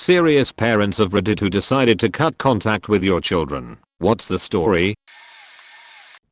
Serious parents of Reddit who decided to cut contact with your children. What's the story?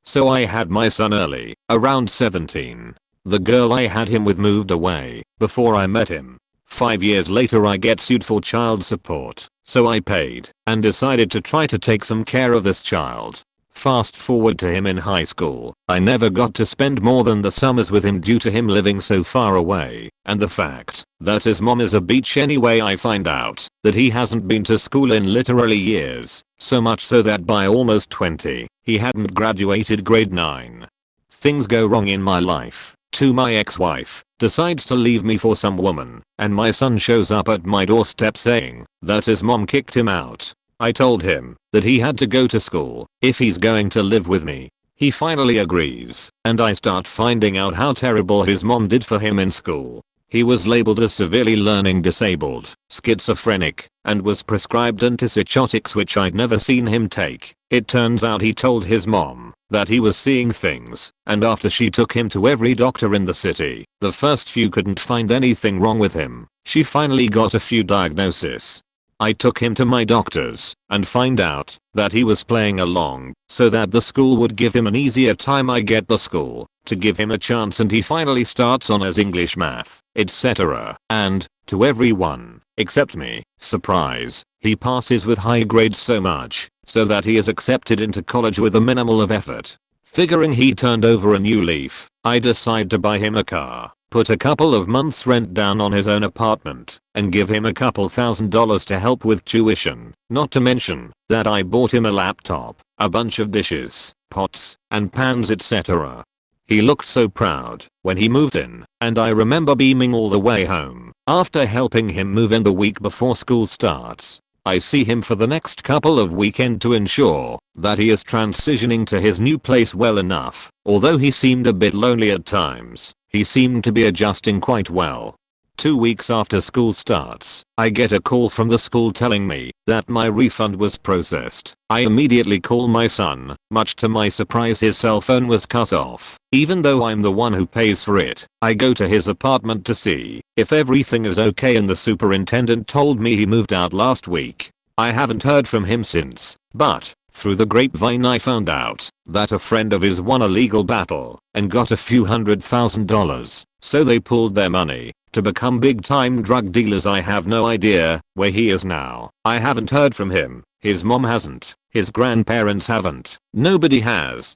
So I had my son early, around 17. The girl I had him with moved away before I met him. 5 years later I get sued for child support, so I paid and decided to try to take some care of this child. Fast forward to him in high school, I never got to spend more than the summers with him due to him living so far away, and the fact that his mom is a bitch anyway. I find out that he hasn't been to school in literally years, so much so that by almost 20, he hadn't graduated grade 9. Things go wrong in my life. My ex-wife decides to leave me for some woman, and my son shows up at my doorstep saying that his mom kicked him out. I told him that he had to go to school if he's going to live with me. He finally agrees, and I start finding out how terrible his mom did for him in school. He was labeled as severely learning disabled, schizophrenic, and was prescribed antipsychotics which I'd never seen him take. It turns out he told his mom that he was seeing things, and after she took him to every doctor in the city, the first few couldn't find anything wrong with him. She finally got a few diagnoses. I took him to my doctors and find out that he was playing along so that the school would give him an easier time. I get the school to give him a chance and he finally starts on his English, math, etc. And, to everyone, except me, surprise, he passes with high grades so much so that he is accepted into college with a minimal of effort. Figuring he turned over a new leaf, I decide to buy him a car, put a couple of months rent down on his own apartment, and give him a couple $1,000s to help with tuition. Not to mention that I bought him a laptop, a bunch of dishes, pots, and pans, etc. He looked so proud when he moved in, and I remember beaming all the way home after helping him move in the week before school starts. I see him for the next couple of weekends to ensure that he is transitioning to his new place well enough. Although he seemed a bit lonely at times, he seemed to be adjusting quite well. 2 weeks after school starts, I get a call from the school telling me that my refund was processed. I immediately call my son. Much to my surprise, his cell phone was cut off. Even though I'm the one who pays for it, I go to his apartment to see if everything is okay, and the superintendent told me he moved out last week. I haven't heard from him since, but through the grapevine I found out that a friend of his won a legal battle and got a few $100,000, so they pulled their money to become big time drug dealers. I have no idea where he is now. I haven't heard from him, his mom hasn't, his grandparents haven't, nobody has.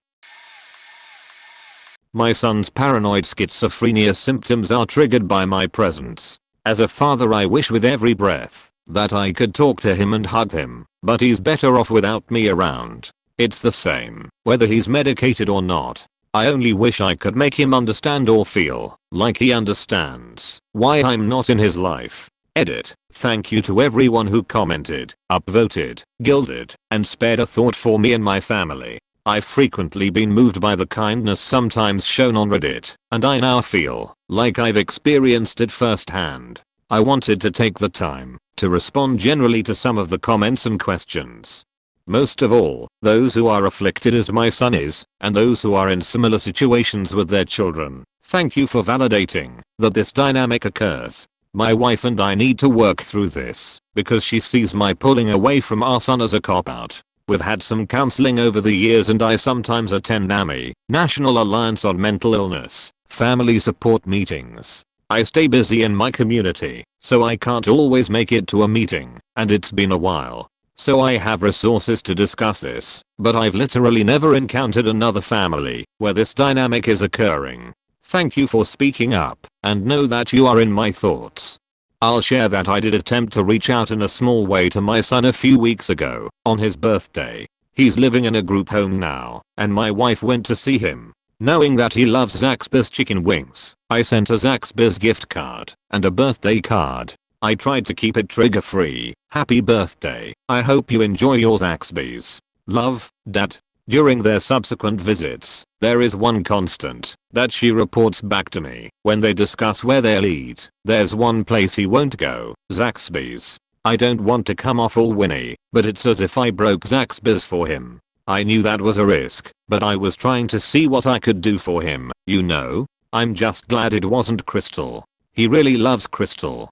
My son's paranoid schizophrenia symptoms are triggered by my presence. As a father, I wish with every breath that I could talk to him and hug him, but he's better off without me around. It's the same whether he's medicated or not. I only wish I could make him understand or feel like he understands why I'm not in his life. Edit. Thank you to everyone who commented, upvoted, gilded, and spared a thought for me and my family. I've frequently been moved by the kindness sometimes shown on Reddit, and I now feel like I've experienced it firsthand. I wanted to take the time to respond generally to some of the comments and questions. Most of all, those who are afflicted as my son is, and those who are in similar situations with their children. Thank you for validating that this dynamic occurs. My wife and I need to work through this because she sees my pulling away from our son as a cop-out. We've had some counseling over the years, and I sometimes attend NAMI, National Alliance on Mental Illness, family support meetings. I stay busy in my community, so I can't always make it to a meeting, and it's been a while. So I have resources to discuss this, but I've literally never encountered another family where this dynamic is occurring. Thank you for speaking up, and know that you are in my thoughts. I'll share that I did attempt to reach out in a small way to my son a few weeks ago, on his birthday. He's living in a group home now, and my wife went to see him. Knowing that he loves Zaxby's chicken wings, I sent a Zaxby's gift card and a birthday card. I tried to keep it trigger free. Happy birthday. I hope you enjoy your Zaxby's. Love, Dad. During their subsequent visits, there is one constant that she reports back to me when they discuss where they'll eat. There's one place he won't go, Zaxby's. I don't want to come off all whinny, but it's as if I broke Zaxby's for him. I knew that was a risk, but I was trying to see what I could do for him, you know? I'm just glad it wasn't Crystal. He really loves Crystal.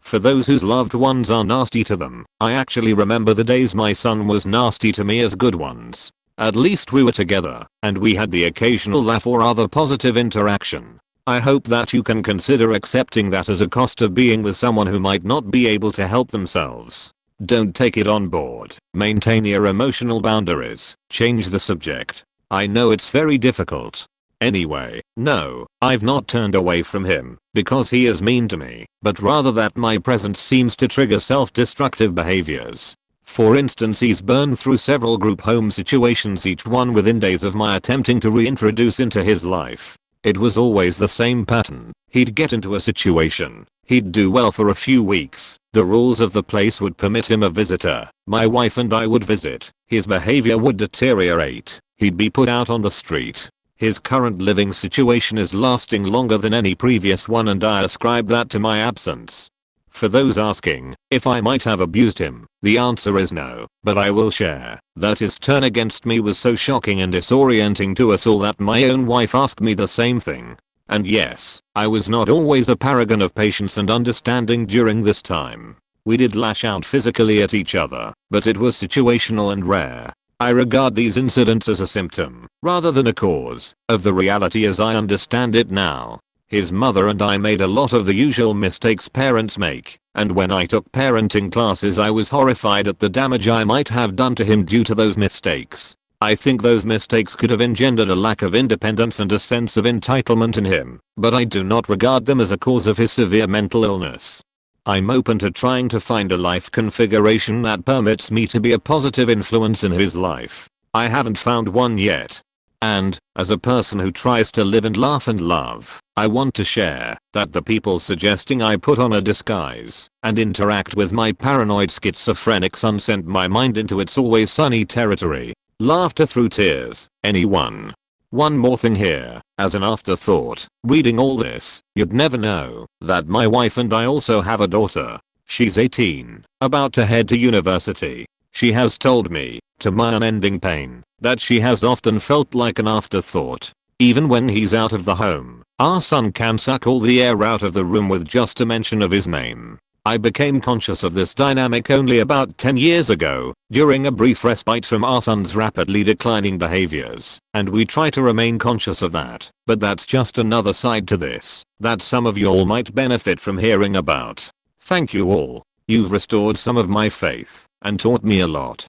For those whose loved ones are nasty to them, I actually remember the days my son was nasty to me as good ones. At least we were together, and we had the occasional laugh or other positive interaction. I hope that you can consider accepting that as a cost of being with someone who might not be able to help themselves. Don't take it on board. Maintain your emotional boundaries. Change the subject. I know it's very difficult. Anyway, no, I've not turned away from him because he is mean to me, but rather that my presence seems to trigger self-destructive behaviors. For instance, he's burned through several group home situations, each one within days of my attempting to reintroduce into his life. It was always the same pattern. He'd get into a situation. He'd do well for a few weeks. The rules of the place would permit him a visitor. My wife and I would visit. His behavior would deteriorate. He'd be put out on the street. His current living situation is lasting longer than any previous one, and I ascribe that to my absence. For those asking if I might have abused him, the answer is no, but I will share that his turn against me was so shocking and disorienting to us all that my own wife asked me the same thing. And yes, I was not always a paragon of patience and understanding during this time. We did lash out physically at each other, but it was situational and rare. I regard these incidents as a symptom, rather than a cause, of the reality as I understand it now. His mother and I made a lot of the usual mistakes parents make, and when I took parenting classes I was horrified at the damage I might have done to him due to those mistakes. I think those mistakes could have engendered a lack of independence and a sense of entitlement in him, but I do not regard them as a cause of his severe mental illness. I'm open to trying to find a life configuration that permits me to be a positive influence in his life. I haven't found one yet. And, as a person who tries to live and laugh and love, I want to share that the people suggesting I put on a disguise and interact with my paranoid schizophrenic son sent my mind into its always sunny territory. Laughter through tears, anyone. One more thing here, as an afterthought, reading all this, you'd never know that my wife and I also have a daughter. She's 18, about to head to university. She has told me, to my unending pain, that she has often felt like an afterthought. Even when he's out of the home, our son can suck all the air out of the room with just a mention of his name. I became conscious of this dynamic only about 10 years ago, during a brief respite from our son's rapidly declining behaviors, and we try to remain conscious of that, but that's just another side to this, that some of y'all might benefit from hearing about. Thank you all. You've restored some of my faith, and taught me a lot.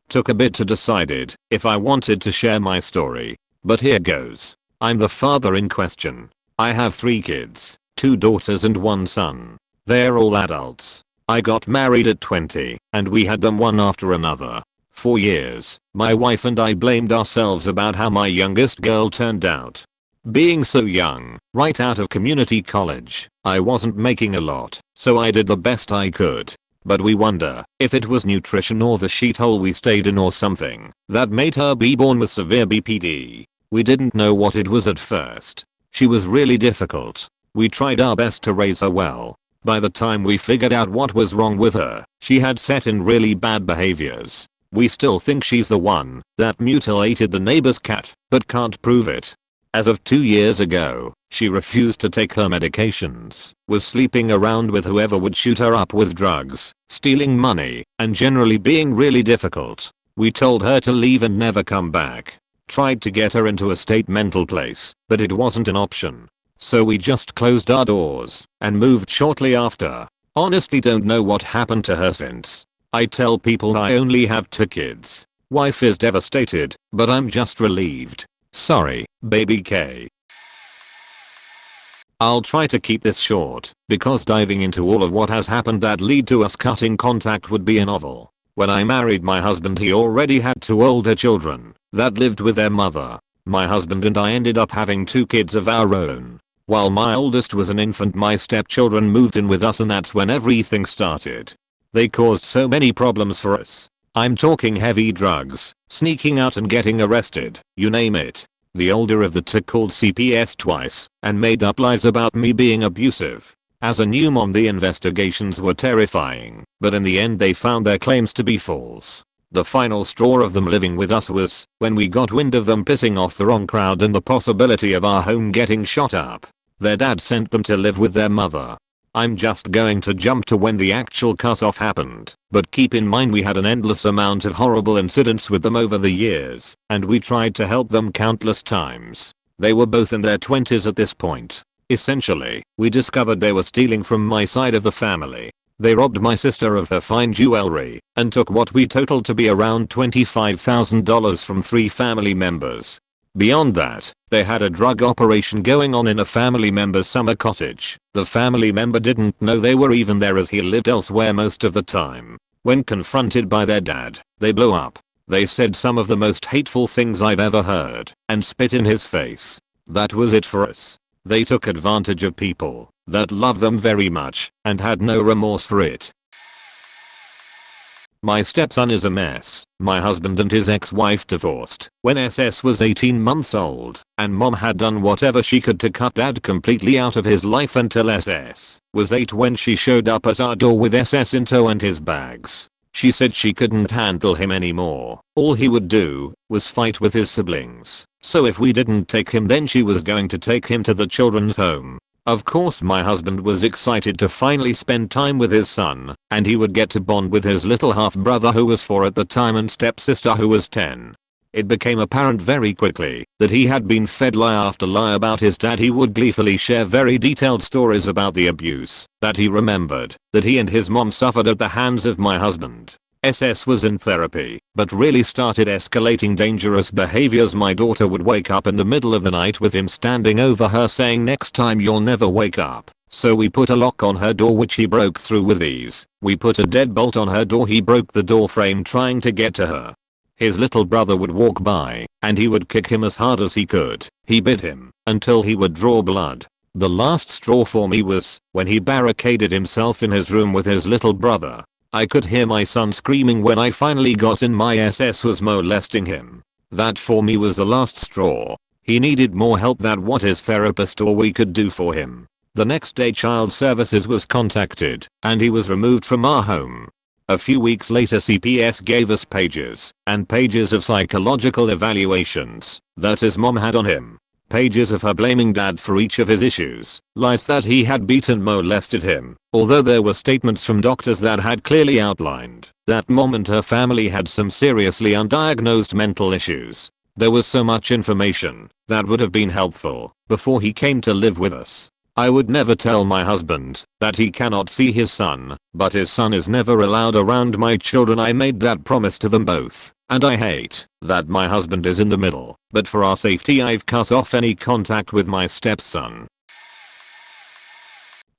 Took a bit to decide if I wanted to share my story, but here goes. I'm the father in question. I have 3 kids. 2 daughters and 1 son. They're all adults. I got married at 20, and we had them one after another. 4 years, my wife and I blamed ourselves about how my youngest girl turned out. Being so young, right out of community college, I wasn't making a lot, so I did the best I could. But we wonder if it was nutrition or the shithole we stayed in or something that made her be born with severe BPD. We didn't know what it was at first. She was really difficult. We tried our best to raise her well. By the time we figured out what was wrong with her, she had set in really bad behaviors. We still think she's the one that mutilated the neighbor's cat, but can't prove it. As of 2 years ago, she refused to take her medications, was sleeping around with whoever would shoot her up with drugs, stealing money, and generally being really difficult. We told her to leave and never come back. Tried to get her into a state mental place, but it wasn't an option. So we just closed our doors and moved shortly after. Honestly don't know what happened to her since. I tell people I only have 2 kids. Wife is devastated, but I'm just relieved. Sorry, baby K. I'll try to keep this short, because diving into all of what has happened that lead to us cutting contact would be a novel. When I married my husband he already had 2 older children that lived with their mother. My husband and I ended up having 2 kids of our own. While my oldest was an infant my stepchildren moved in with us, and that's when everything started. They caused so many problems for us. I'm talking heavy drugs, sneaking out and getting arrested, you name it. The older of the 2 called CPS twice and made up lies about me being abusive. As a new mom the investigations were terrifying, but in the end they found their claims to be false. The final straw of them living with us was when we got wind of them pissing off the wrong crowd and the possibility of our home getting shot up. Their dad sent them to live with their mother. I'm just going to jump to when the actual cutoff happened, but keep in mind we had an endless amount of horrible incidents with them over the years, and we tried to help them countless times. They were both in their 20s at this point. Essentially, we discovered they were stealing from my side of the family. They robbed my sister of her fine jewelry and took what we totaled to be around $25,000 from 3 family members. Beyond that, they had a drug operation going on in a family member's summer cottage. The family member didn't know they were even there as he lived elsewhere most of the time. When confronted by their dad, they blew up. They said some of the most hateful things I've ever heard and spit in his face. That was it for us. They took advantage of people that loved them very much and had no remorse for it. My stepson is a mess. My husband and his ex-wife divorced when SS was 18 months old, and mom had done whatever she could to cut dad completely out of his life until SS was 8 when she showed up at our door with SS in tow and his bags. She said she couldn't handle him anymore. All he would do was fight with his siblings. So if we didn't take him, then she was going to take him to the children's home. Of course my husband was excited to finally spend time with his son, and he would get to bond with his little half-brother who was 4 at the time and stepsister who was 10. It became apparent very quickly that he had been fed lie after lie about his dad. He would gleefully share very detailed stories about the abuse that he remembered that he and his mom suffered at the hands of my husband. SS was in therapy, but really started escalating dangerous behaviors. My daughter would wake up in the middle of the night with him standing over her saying, "Next time you'll never wake up." So we put a lock on her door, which he broke through with ease. We put a deadbolt on her door. He broke the door frame trying to get to her. His little brother would walk by, and he would kick him as hard as he could. He bit him until he would draw blood. The last straw for me was when he barricaded himself in his room with his little brother. I could hear my son screaming when I finally got in. My SS was molesting him. That for me was the last straw. He needed more help than what his therapist or we could do for him. The next day child services was contacted, and he was removed from our home. A few weeks later CPS gave us pages and pages of psychological evaluations that his mom had on him. Pages of her blaming dad for each of his issues, lies that he had beaten molested him, although there were statements from doctors that had clearly outlined that mom and her family had some seriously undiagnosed mental issues. There was so much information that would have been helpful before he came to live with us. I would never tell my husband that he cannot see his son, but his son is never allowed around my children. I made that promise to them both, and I hate that my husband is in the middle, but for our safety I've cut off any contact with my stepson.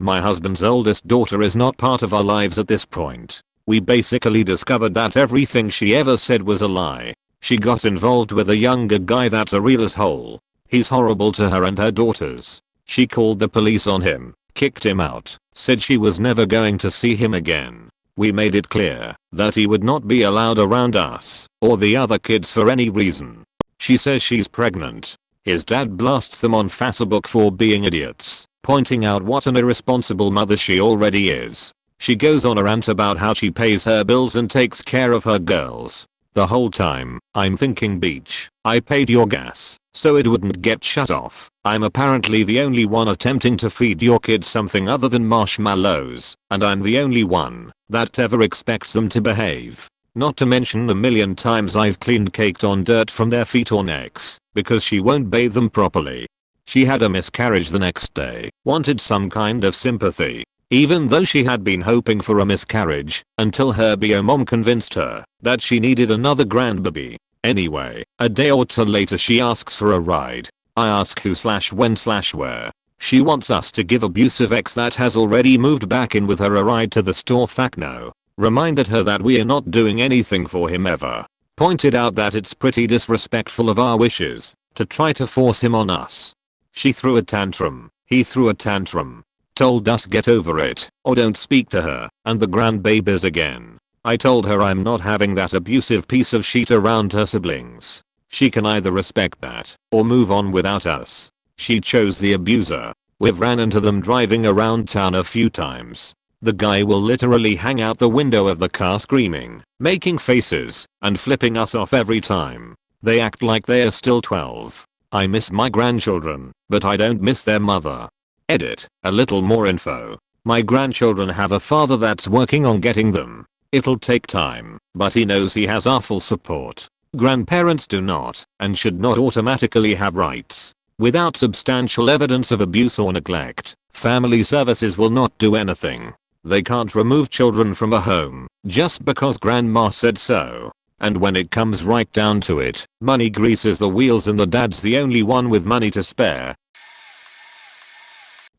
My husband's oldest daughter is not part of our lives at this point. We basically discovered that everything she ever said was a lie. She got involved with a younger guy that's a real asshole. He's horrible to her and her daughters. She called the police on him, kicked him out, said she was never going to see him again. We made it clear that he would not be allowed around us or the other kids for any reason. She says she's pregnant. His dad blasts them on Facebook for being idiots, pointing out what an irresponsible mother she already is. She goes on a rant about how she pays her bills and takes care of her girls. The whole time, I'm thinking, Beach, I paid your gas so it wouldn't get shut off. I'm apparently the only one attempting to feed your kids something other than marshmallows, and I'm the only one that ever expects them to behave. Not to mention the million times I've cleaned caked on dirt from their feet or necks because she won't bathe them properly. She had a miscarriage the next day, wanted some kind of sympathy, even though she had been hoping for a miscarriage until her bio mom convinced her that she needed another grandbaby. Anyway, a day or two later she asks for a ride. I ask who/when/where. She wants us to give abusive ex that has already moved back in with her a ride to the store. Fuck no. Reminded her that we are not doing anything for him ever. Pointed out that it's pretty disrespectful of our wishes to try to force him on us. She threw a tantrum. He threw a tantrum. Told us get over it or don't speak to her and the grandbabies again. I told her I'm not having that abusive piece of shit around her siblings. She can either respect that or move on without us. She chose the abuser. We've ran into them driving around town a few times. The guy will literally hang out the window of the car screaming, making faces, and flipping us off every time. They act like they are still 12. I miss my grandchildren, but I don't miss their mother. Edit. A little more info. My grandchildren have a father that's working on getting them. It'll take time, but he knows he has our full support. Grandparents do not and should not automatically have rights. Without substantial evidence of abuse or neglect, family services will not do anything. They can't remove children from a home just because grandma said so. And when it comes right down to it, money greases the wheels and the dad's the only one with money to spare.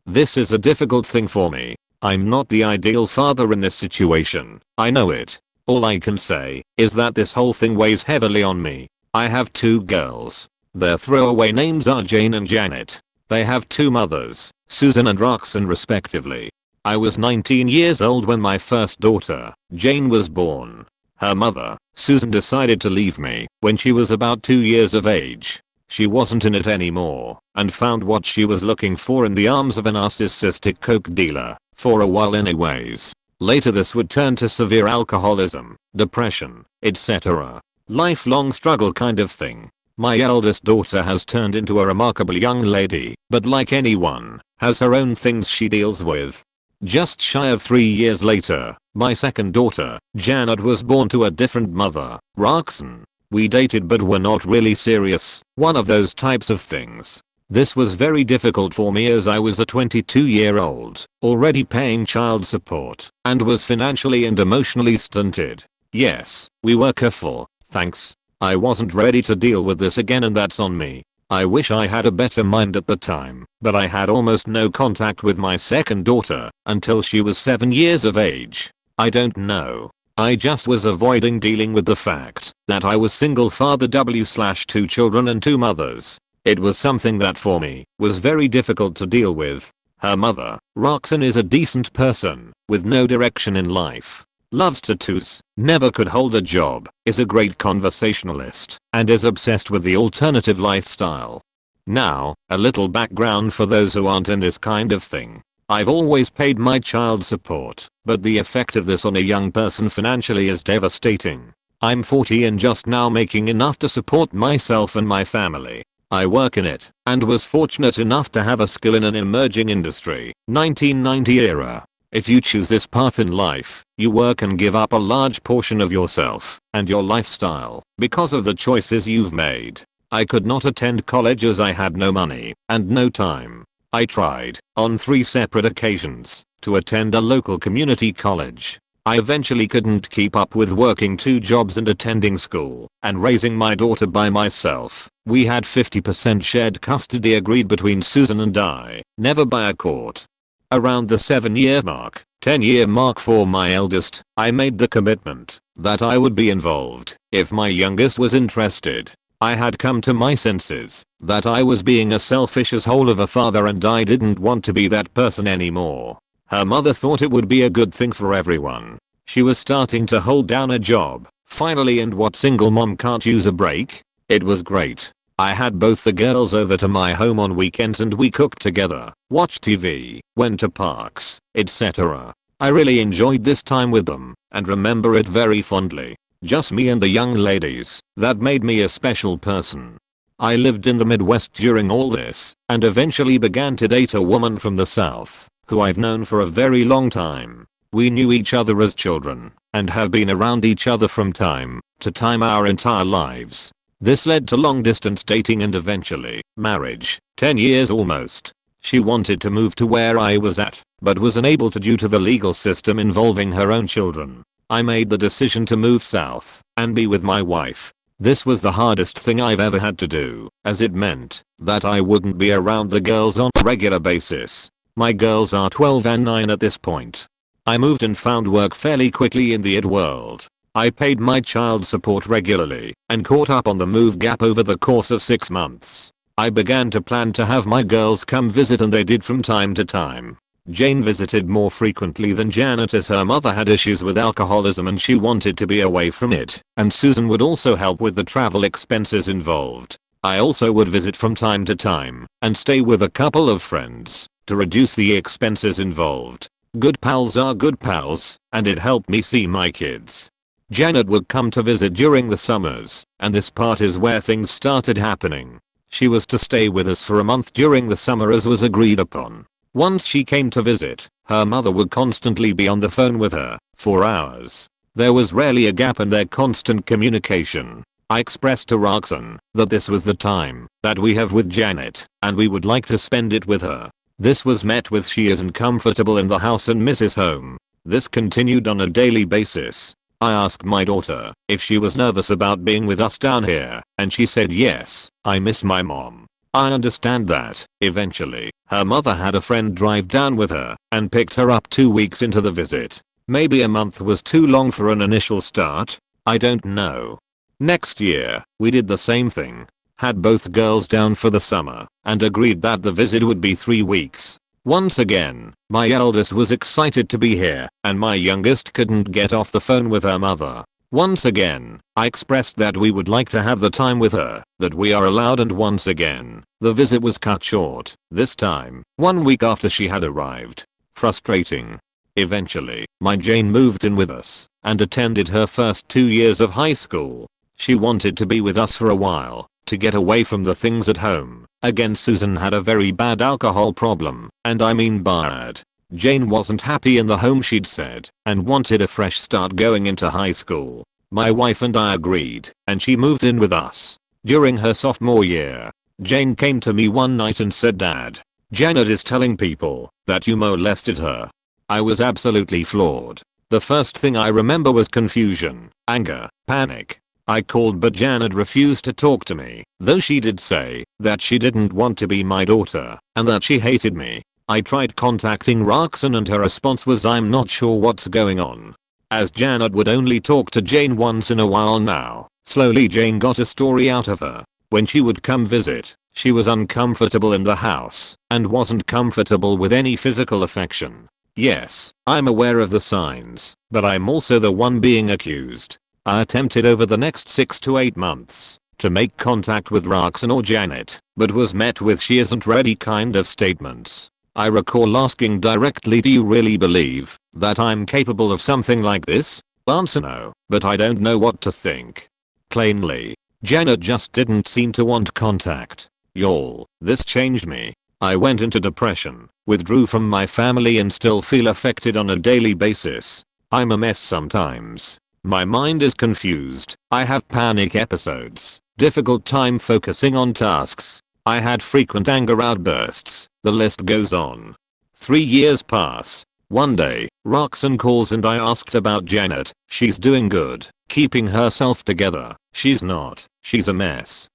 This is a difficult thing for me. I'm not the ideal father in this situation. I know it. All I can say is that this whole thing weighs heavily on me. I have 2 girls. Their throwaway names are Jane and Janet. They have 2 mothers, Susan and Roxanne respectively. I was 19 years old when my first daughter, Jane, was born. Her mother, Susan, decided to leave me when she was about 2 years of age. She wasn't in it anymore and found what she was looking for in the arms of a narcissistic coke dealer, for a while anyways. Later this would turn to severe alcoholism, depression, etc. Lifelong struggle kind of thing. My eldest daughter has turned into a remarkable young lady, but like anyone, has her own things she deals with. Just shy of 3 years later, my second daughter, Janet, was born to a different mother, Roxanne. We dated but were not really serious, one of those types of things. This was very difficult for me as I was a 22-year-old, already paying child support, and was financially and emotionally stunted. Yes, we were careful, thanks. I wasn't ready to deal with this again, and that's on me. I wish I had a better mind at the time, but I had almost no contact with my second daughter until she was 7 years of age. I don't know. I just was avoiding dealing with the fact that I was single father /2 children and 2 mothers. It was something that for me was very difficult to deal with. Her mother, Roxanne, is a decent person with no direction in life. Loves tattoos, never could hold a job, is a great conversationalist, and is obsessed with the alternative lifestyle. Now, a little background for those who aren't in this kind of thing. I've always paid my child support, but the effect of this on a young person financially is devastating. I'm 40 and just now making enough to support myself and my family. I work in it, and was fortunate enough to have a skill in an emerging industry, 1990 era. If you choose this path in life, you work and give up a large portion of yourself and your lifestyle because of the choices you've made. I could not attend college as I had no money and no time. I tried, on 3 separate occasions, to attend a local community college. I eventually couldn't keep up with working 2 jobs and attending school and raising my daughter by myself. We had 50% shared custody agreed between Susan and I, never by a court. Around the 7-year mark, 10-year mark for my eldest, I made the commitment that I would be involved if my youngest was interested. I had come to my senses that I was being a selfish asshole of a father and I didn't want to be that person anymore. Her mother thought it would be a good thing for everyone. She was starting to hold down a job, finally, and what single mom can't use a break? It was great. I had both the girls over to my home on weekends and we cooked together, watched TV, went to parks, etc. I really enjoyed this time with them and remember it very fondly. Just me and the young ladies. That made me a special person. I lived in the Midwest during all this and eventually began to date a woman from the South who I've known for a very long time. We knew each other as children and have been around each other from time to time our entire lives. This led to long distance dating and eventually marriage, 10 years almost. She wanted to move to where I was at, but was unable to due to the legal system involving her own children. I made the decision to move south and be with my wife. This was the hardest thing I've ever had to do, as it meant that I wouldn't be around the girls on a regular basis. My girls are 12 and 9 at this point. I moved and found work fairly quickly in the ed world. I paid my child support regularly and caught up on the move gap over the course of 6 months. I began to plan to have my girls come visit and they did from time to time. Jane visited more frequently than Janet as her mother had issues with alcoholism and she wanted to be away from it, and Susan would also help with the travel expenses involved. I also would visit from time to time and stay with a couple of friends to reduce the expenses involved. Good pals are good pals, and it helped me see my kids. Janet would come to visit during the summers, and this part is where things started happening. She was to stay with us for a month during the summer as was agreed upon. Once she came to visit, Her mother would constantly be on the phone with her for hours. There was rarely a gap in their constant communication. I expressed to Roxanne that this was the time that we have with Janet and we would like to spend it with her. This was met with she isn't comfortable in the house and misses home. This continued on a daily basis. I asked my daughter if she was nervous about being with us down here and she said yes, I miss my mom. I understand that. Eventually, her mother had a friend drive down with her and picked her up 2 weeks into the visit. Maybe a month was too long for an initial start. I don't know. Next year, we did the same thing. Had both girls down for the summer and agreed that the visit would be 3 weeks. Once again, my eldest was excited to be here and my youngest couldn't get off the phone with her mother. Once again, I expressed that we would like to have the time with her that we are allowed, and once again, the visit was cut short, this time 1 week after she had arrived. Frustrating. Eventually, my Jane moved in with us and attended her first 2 years of high school. She wanted to be with us for a while to get away from the things at home. Again, Susan had a very bad alcohol problem, and I mean bad. Jane wasn't happy in the home, she'd said, and wanted a fresh start going into high school. My wife and I agreed, and she moved in with us. During her sophomore year, Jane came to me one night and said, "Dad, Janet is telling people that you molested her." I was absolutely floored. The first thing I remember was confusion, anger, panic. I called, but Janet refused to talk to me, though she did say that she didn't want to be my daughter and that she hated me. I tried contacting Roxanne and her response was, "I'm not sure what's going on." As Janet would only talk to Jane once in a while now, slowly Jane got a story out of her. When she would come visit, she was uncomfortable in the house and wasn't comfortable with any physical affection. Yes, I'm aware of the signs, but I'm also the one being accused. I attempted over the next 6 to 8 months to make contact with Roxanne or Janet, but was met with "she isn't ready" kind of statements. I recall asking directly, "Do you really believe that I'm capable of something like this?" Answer: "No, but I don't know what to think." Plainly, Janet just didn't seem to want contact. Y'all, this changed me. I went into depression, withdrew from my family, and still feel affected on a daily basis. I'm a mess sometimes. My mind is confused. I have panic episodes, difficult time focusing on tasks. I had frequent anger outbursts. The list goes on. 3 years pass. One day, Roxanne calls and I asked about Janet. She's doing good, keeping herself together. She's not. She's a mess.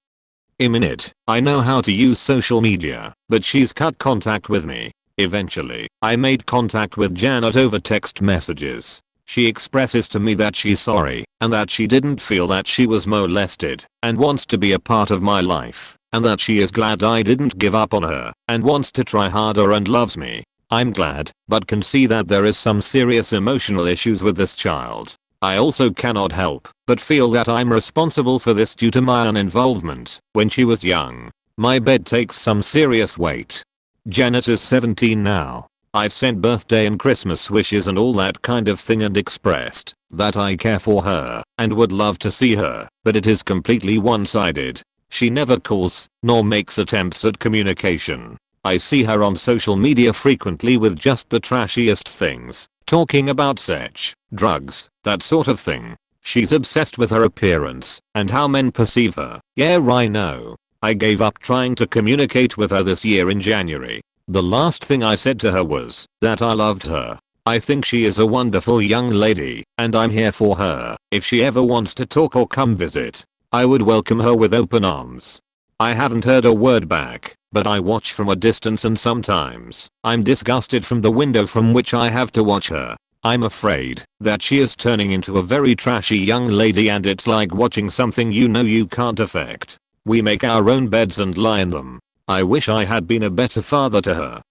A minute, I know how to use social media, but she's cut contact with me. Eventually, I made contact with Janet over text messages. She expresses to me that she's sorry and that she didn't feel that she was molested and wants to be a part of my life, and that she is glad I didn't give up on her and wants to try harder and loves me. I'm glad, but can see that there is some serious emotional issues with this child. I also cannot help but feel that I'm responsible for this due to my uninvolvement when she was young. My bed takes some serious weight. Janet is 17 now. I've sent birthday and Christmas wishes and all that kind of thing and expressed that I care for her and would love to see her, but it is completely one-sided. She never calls nor makes attempts at communication. I see her on social media frequently with just the trashiest things, talking about sex, drugs, that sort of thing. She's obsessed with her appearance and how men perceive her. Yeah, I know. I gave up trying to communicate with her this year in January. The last thing I said to her was that I loved her. I think she is a wonderful young lady and I'm here for her. If she ever wants to talk or come visit, I would welcome her with open arms. I haven't heard a word back, but I watch from a distance and sometimes I'm disgusted from the window from which I have to watch her. I'm afraid that she is turning into a very trashy young lady and it's like watching something you know you can't affect. We make our own beds and lie in them. I wish I had been a better father to her.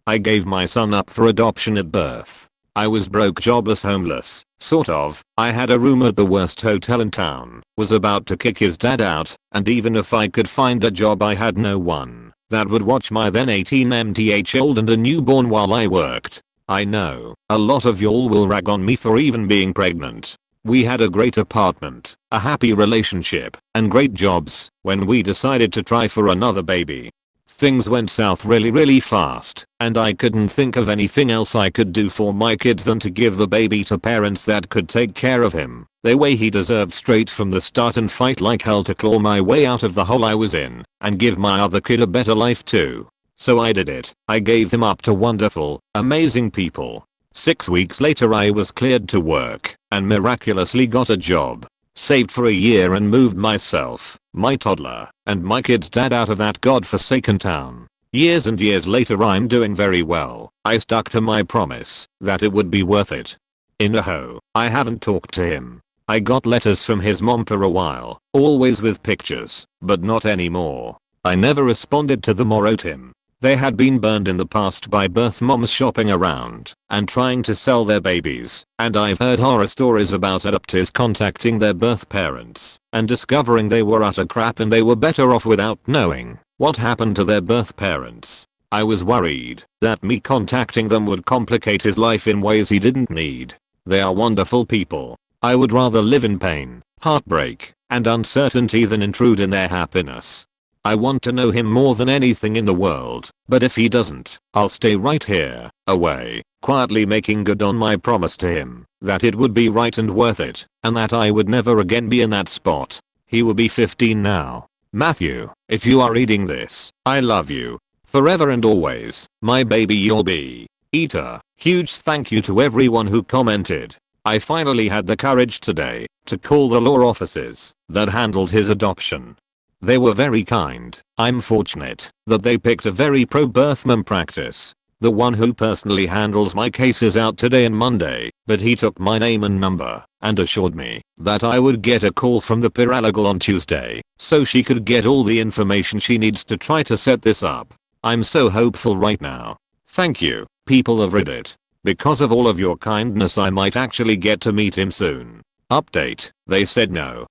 I gave my son up for adoption at birth. I was broke, jobless, homeless, sort of. I had a room at the worst hotel in town, was about to kick his dad out, and even if I could find a job I had no one that would watch my then 18-month-old and a newborn while I worked. I know a lot of y'all will rag on me for even being pregnant. We had a great apartment, a happy relationship, and great jobs when we decided to try for another baby. Things went south really fast, and I couldn't think of anything else I could do for my kids than to give the baby to parents that could take care of him the way he deserved straight from the start and fight like hell to claw my way out of the hole I was in and give my other kid a better life too. So I did it. I gave him up to wonderful, amazing people. 6 weeks later I was cleared to work and miraculously got a job. Saved for a year and moved myself, my toddler, and my kid's dad out of that godforsaken town. Years and years later I'm doing very well. I stuck to my promise that it would be worth it. In a hoe, I haven't talked to him. I got letters from his mom for a while, always with pictures, but not anymore. I never responded to them or wrote him. They had been burned in the past by birth moms shopping around and trying to sell their babies, and I've heard horror stories about adoptees contacting their birth parents and discovering they were utter crap and they were better off without knowing what happened to their birth parents. I was worried that me contacting them would complicate his life in ways he didn't need. They are wonderful people. I would rather live in pain, heartbreak, and uncertainty than intrude in their happiness. I want to know him more than anything in the world, but if he doesn't, I'll stay right here, away, quietly making good on my promise to him that it would be right and worth it, and that I would never again be in that spot. He will be 15 now. Matthew, if you are reading this, I love you. Forever and always, my baby you'll be. Eater. Huge thank you to everyone who commented. I finally had the courage today to call the law offices that handled his adoption. They were very kind. I'm fortunate that they picked a very pro-birth mom practice. The one who personally handles my case is out today and Monday, but he took my name and number and assured me that I would get a call from the paralegal on Tuesday so she could get all the information she needs to try to set this up. I'm so hopeful right now. Thank you, people of Reddit. Because of all of your kindness I might actually get to meet him soon. Update, they said no.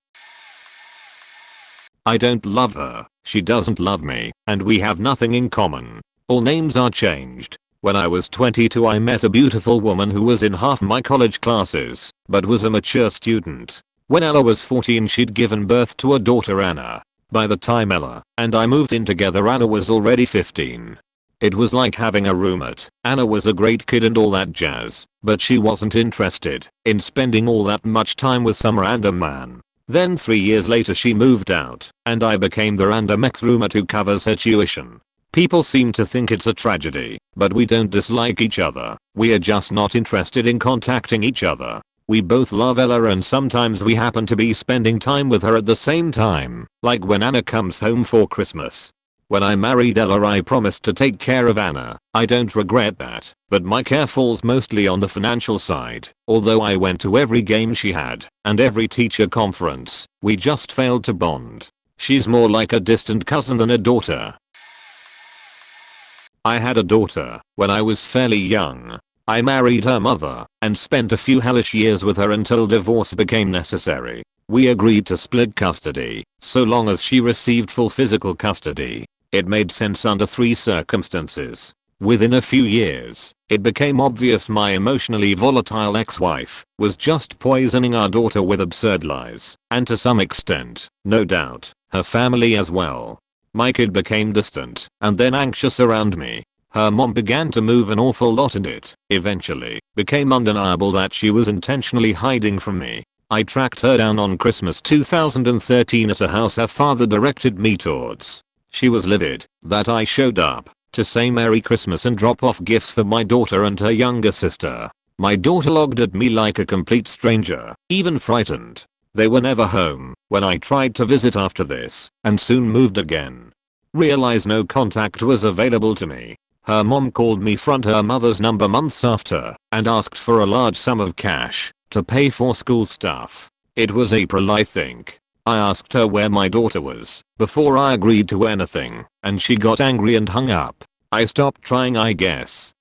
I don't love her, she doesn't love me, and we have nothing in common. All names are changed. When I was 22 I met a beautiful woman who was in half my college classes, but was a mature student. When Ella was 14 she'd given birth to a daughter Anna. By the time Ella and I moved in together Anna was already 15. It was like having a roommate. Anna was a great kid and all that jazz, but she wasn't interested in spending all that much time with some random man. Then 3 years later she moved out, and I became the random ex-roommate who covers her tuition. People seem to think it's a tragedy, but we don't dislike each other. We are just not interested in contacting each other. We both love Ella and sometimes we happen to be spending time with her at the same time, like when Anna comes home for Christmas. When I married Ella I promised to take care of Anna. I don't regret that, but my care falls mostly on the financial side. Although I went to every game she had and every teacher conference, we just failed to bond. She's more like a distant cousin than a daughter. I had a daughter when I was fairly young. I married her mother and spent a few hellish years with her until divorce became necessary. We agreed to split custody, so long as she received full physical custody. It made sense under 3 circumstances. Within a few years, it became obvious my emotionally volatile ex-wife was just poisoning our daughter with absurd lies, and to some extent, no doubt, her family as well. My kid became distant and then anxious around me. Her mom began to move an awful lot and it, eventually, became undeniable that she was intentionally hiding from me. I tracked her down on Christmas 2013 at a house her father directed me towards. She was livid that I showed up to say Merry Christmas and drop off gifts for my daughter and her younger sister. My daughter looked at me like a complete stranger, even frightened. They were never home when I tried to visit after this, and soon moved again. Realized no contact was available to me. Her mom called me from her mother's number months after and asked for a large sum of cash to pay for school stuff. It was April I think. I asked her where my daughter was before I agreed to anything, and she got angry and hung up. I stopped trying I guess.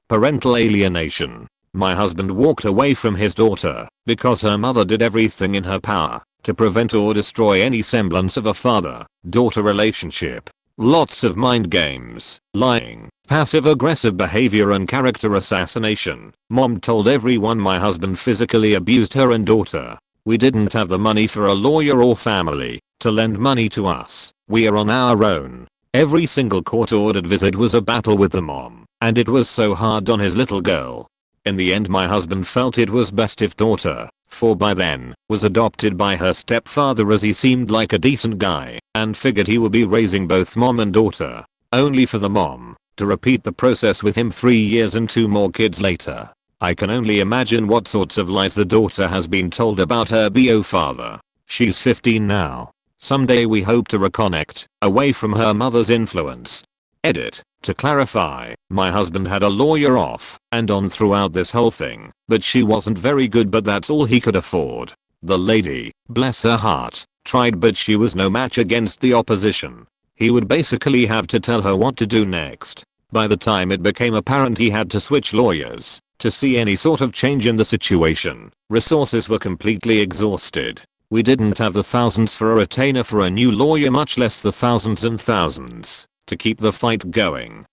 Parental alienation. My husband walked away from his daughter because her mother did everything in her power to prevent or destroy any semblance of a father-daughter relationship. Lots of mind games, lying, passive-aggressive behavior and character assassination. Mom told everyone my husband physically abused her and daughter. We didn't have the money for a lawyer or family to lend money to us. We are on our own. Every single court-ordered visit was a battle with the mom, and it was so hard on his little girl. In the end my husband felt it was best if daughter, for by then, was adopted by her stepfather as he seemed like a decent guy, and figured he would be raising both mom and daughter. Only for the mom to repeat the process with him 3 years and 2 more kids later. I can only imagine what sorts of lies the daughter has been told about her bio father. She's 15 now. Someday we hope to reconnect, away from her mother's influence. Edit. To clarify, my husband had a lawyer off and on throughout this whole thing, but she wasn't very good, but that's all he could afford. The lady, bless her heart, tried, but she was no match against the opposition. He would basically have to tell her what to do next. By the time it became apparent he had to switch lawyers to see any sort of change in the situation, resources were completely exhausted. We didn't have the thousands for a retainer for a new lawyer, much less the thousands and thousands to keep the fight going.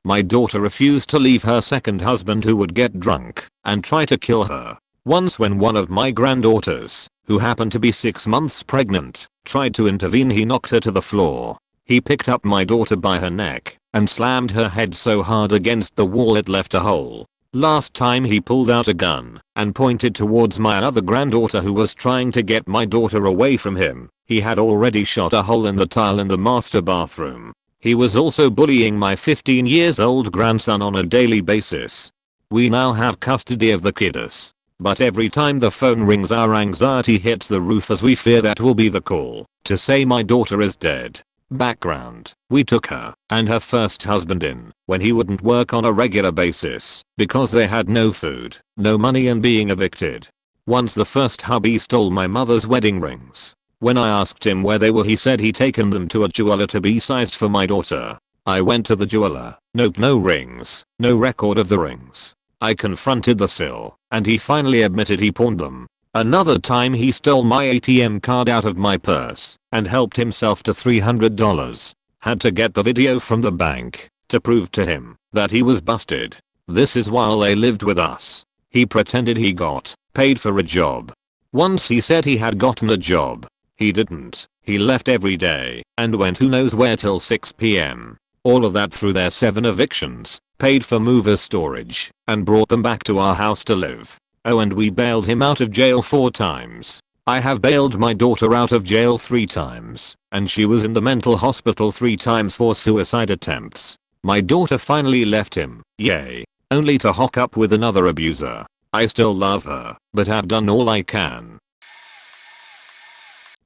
My daughter refused to leave her second husband, who would get drunk and try to kill her. Once when one of my granddaughters, who happened to be 6 months pregnant, tried to intervene, he knocked her to the floor. He picked up my daughter by her neck and slammed her head so hard against the wall it left a hole. Last time he pulled out a gun and pointed towards my other granddaughter, who was trying to get my daughter away from him. He had already shot a hole in the tile in the master bathroom. He was also bullying my 15 years old grandson on a daily basis. We now have custody of the kiddos, but every time the phone rings our anxiety hits the roof as we fear that will be the call to say my daughter is dead. Background: we took her and her first husband in when he wouldn't work on a regular basis because they had no food, no money, and being evicted. Once the first hubby stole my mother's wedding rings. When I asked him where they were, he said he'd taken them to a jeweler to be sized for my daughter. I went to the jeweler. Nope, no rings, no record of the rings. I confronted the sill, and he finally admitted he pawned them. Another time he stole my ATM card out of my purse and helped himself to $300. Had to get the video from the bank to prove to him that he was busted. This is while they lived with us. He pretended he got paid for a job. Once he said he had gotten a job. He didn't. He left every day and went who knows where till 6 p.m. All of that through their 7 evictions, paid for movers' storage, and brought them back to our house to live. Oh, and we bailed him out of jail 4 times. I have bailed my daughter out of jail 3 times, and she was in the mental hospital 3 times for suicide attempts. My daughter finally left him, yay, only to hook up with another abuser. I still love her, but have done all I can.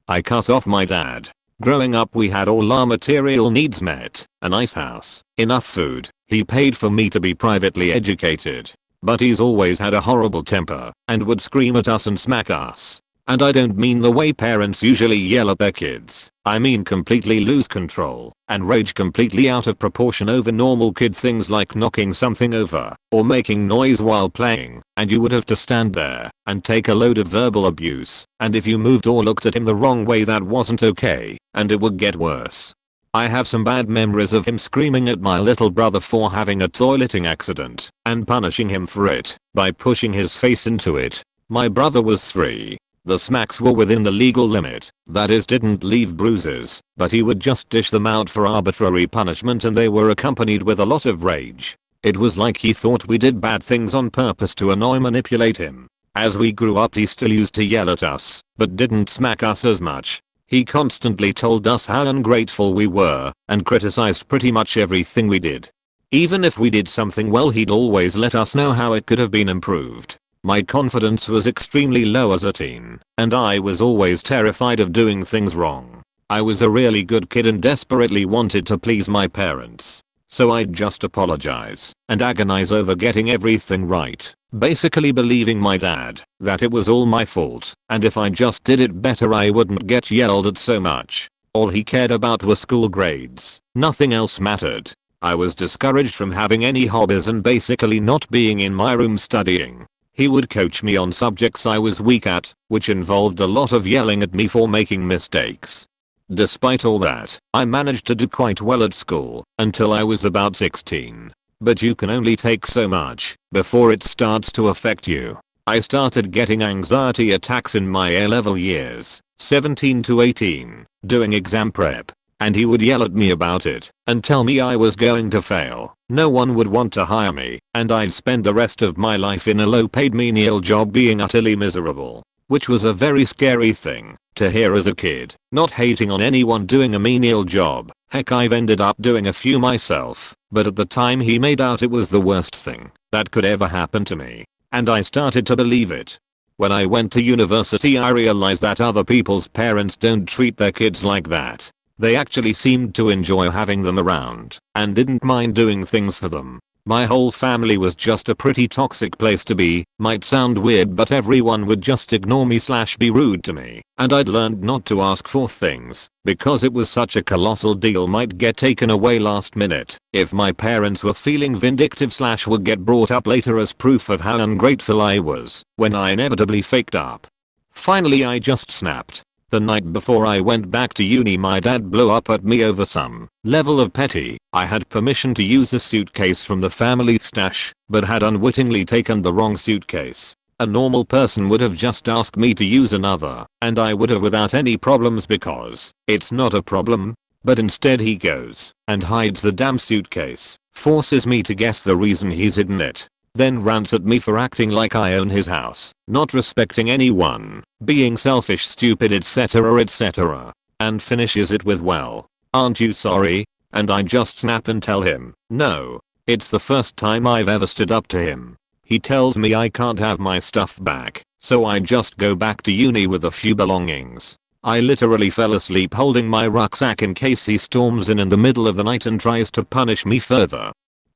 I cut off my dad. Growing up we had all our material needs met, a nice house, enough food. He paid for me to be privately educated. But he's always had a horrible temper and would scream at us and smack us. And I don't mean the way parents usually yell at their kids. I mean completely lose control and rage completely out of proportion over normal kid things like knocking something over or making noise while playing, and you would have to stand there and take a load of verbal abuse, and if you moved or looked at him the wrong way that wasn't okay, and it would get worse. I have some bad memories of him screaming at my little brother for having a toileting accident and punishing him for it by pushing his face into it. My brother was 3. The smacks were within the legal limit, that is, didn't leave bruises, but he would just dish them out for arbitrary punishment, and they were accompanied with a lot of rage. It was like he thought we did bad things on purpose to annoy and manipulate him. As we grew up he still used to yell at us, but didn't smack us as much. He constantly told us how ungrateful we were and criticized pretty much everything we did. Even if we did something well, he'd always let us know how it could have been improved. My confidence was extremely low as a teen, and I was always terrified of doing things wrong. I was a really good kid and desperately wanted to please my parents. So I'd just apologize and agonize over getting everything right, basically believing my dad that it was all my fault, and if I just did it better I wouldn't get yelled at so much. All he cared about were school grades, nothing else mattered. I was discouraged from having any hobbies and basically not being in my room studying. He would coach me on subjects I was weak at, which involved a lot of yelling at me for making mistakes. Despite all that, I managed to do quite well at school until I was about 16. But you can only take so much before it starts to affect you. I started getting anxiety attacks in my A-level years, 17 to 18, doing exam prep. And he would yell at me about it and tell me I was going to fail. No one would want to hire me, and I'd spend the rest of my life in a low-paid menial job being utterly miserable. Which was a very scary thing to hear as a kid. Not hating on anyone doing a menial job. Heck, I've ended up doing a few myself, but at the time he made out it was the worst thing that could ever happen to me. And I started to believe it. When I went to university, I realized that other people's parents don't treat their kids like that. They actually seemed to enjoy having them around and didn't mind doing things for them. My whole family was just a pretty toxic place to be. Might sound weird, but everyone would just ignore me / be rude to me, and I'd learned not to ask for things because it was such a colossal deal might get taken away last minute if my parents were feeling vindictive / would get brought up later as proof of how ungrateful I was when I inevitably faked up. Finally, I just snapped. The night before I went back to uni, my dad blew up at me over some level of petty. I had permission to use a suitcase from the family stash, but had unwittingly taken the wrong suitcase. A normal person would have just asked me to use another, and I would have without any problems because it's not a problem. But instead he goes and hides the damn suitcase, forces me to guess the reason he's hidden it, then rants at me for acting like I own his house, not respecting anyone, being selfish, stupid, etc., and finishes it with, "Well, aren't you sorry?" And I just snap and tell him, no. It's the first time I've ever stood up to him. He tells me I can't have my stuff back, so I just go back to uni with a few belongings. I literally fell asleep holding my rucksack in case he storms in the middle of the night and tries to punish me further.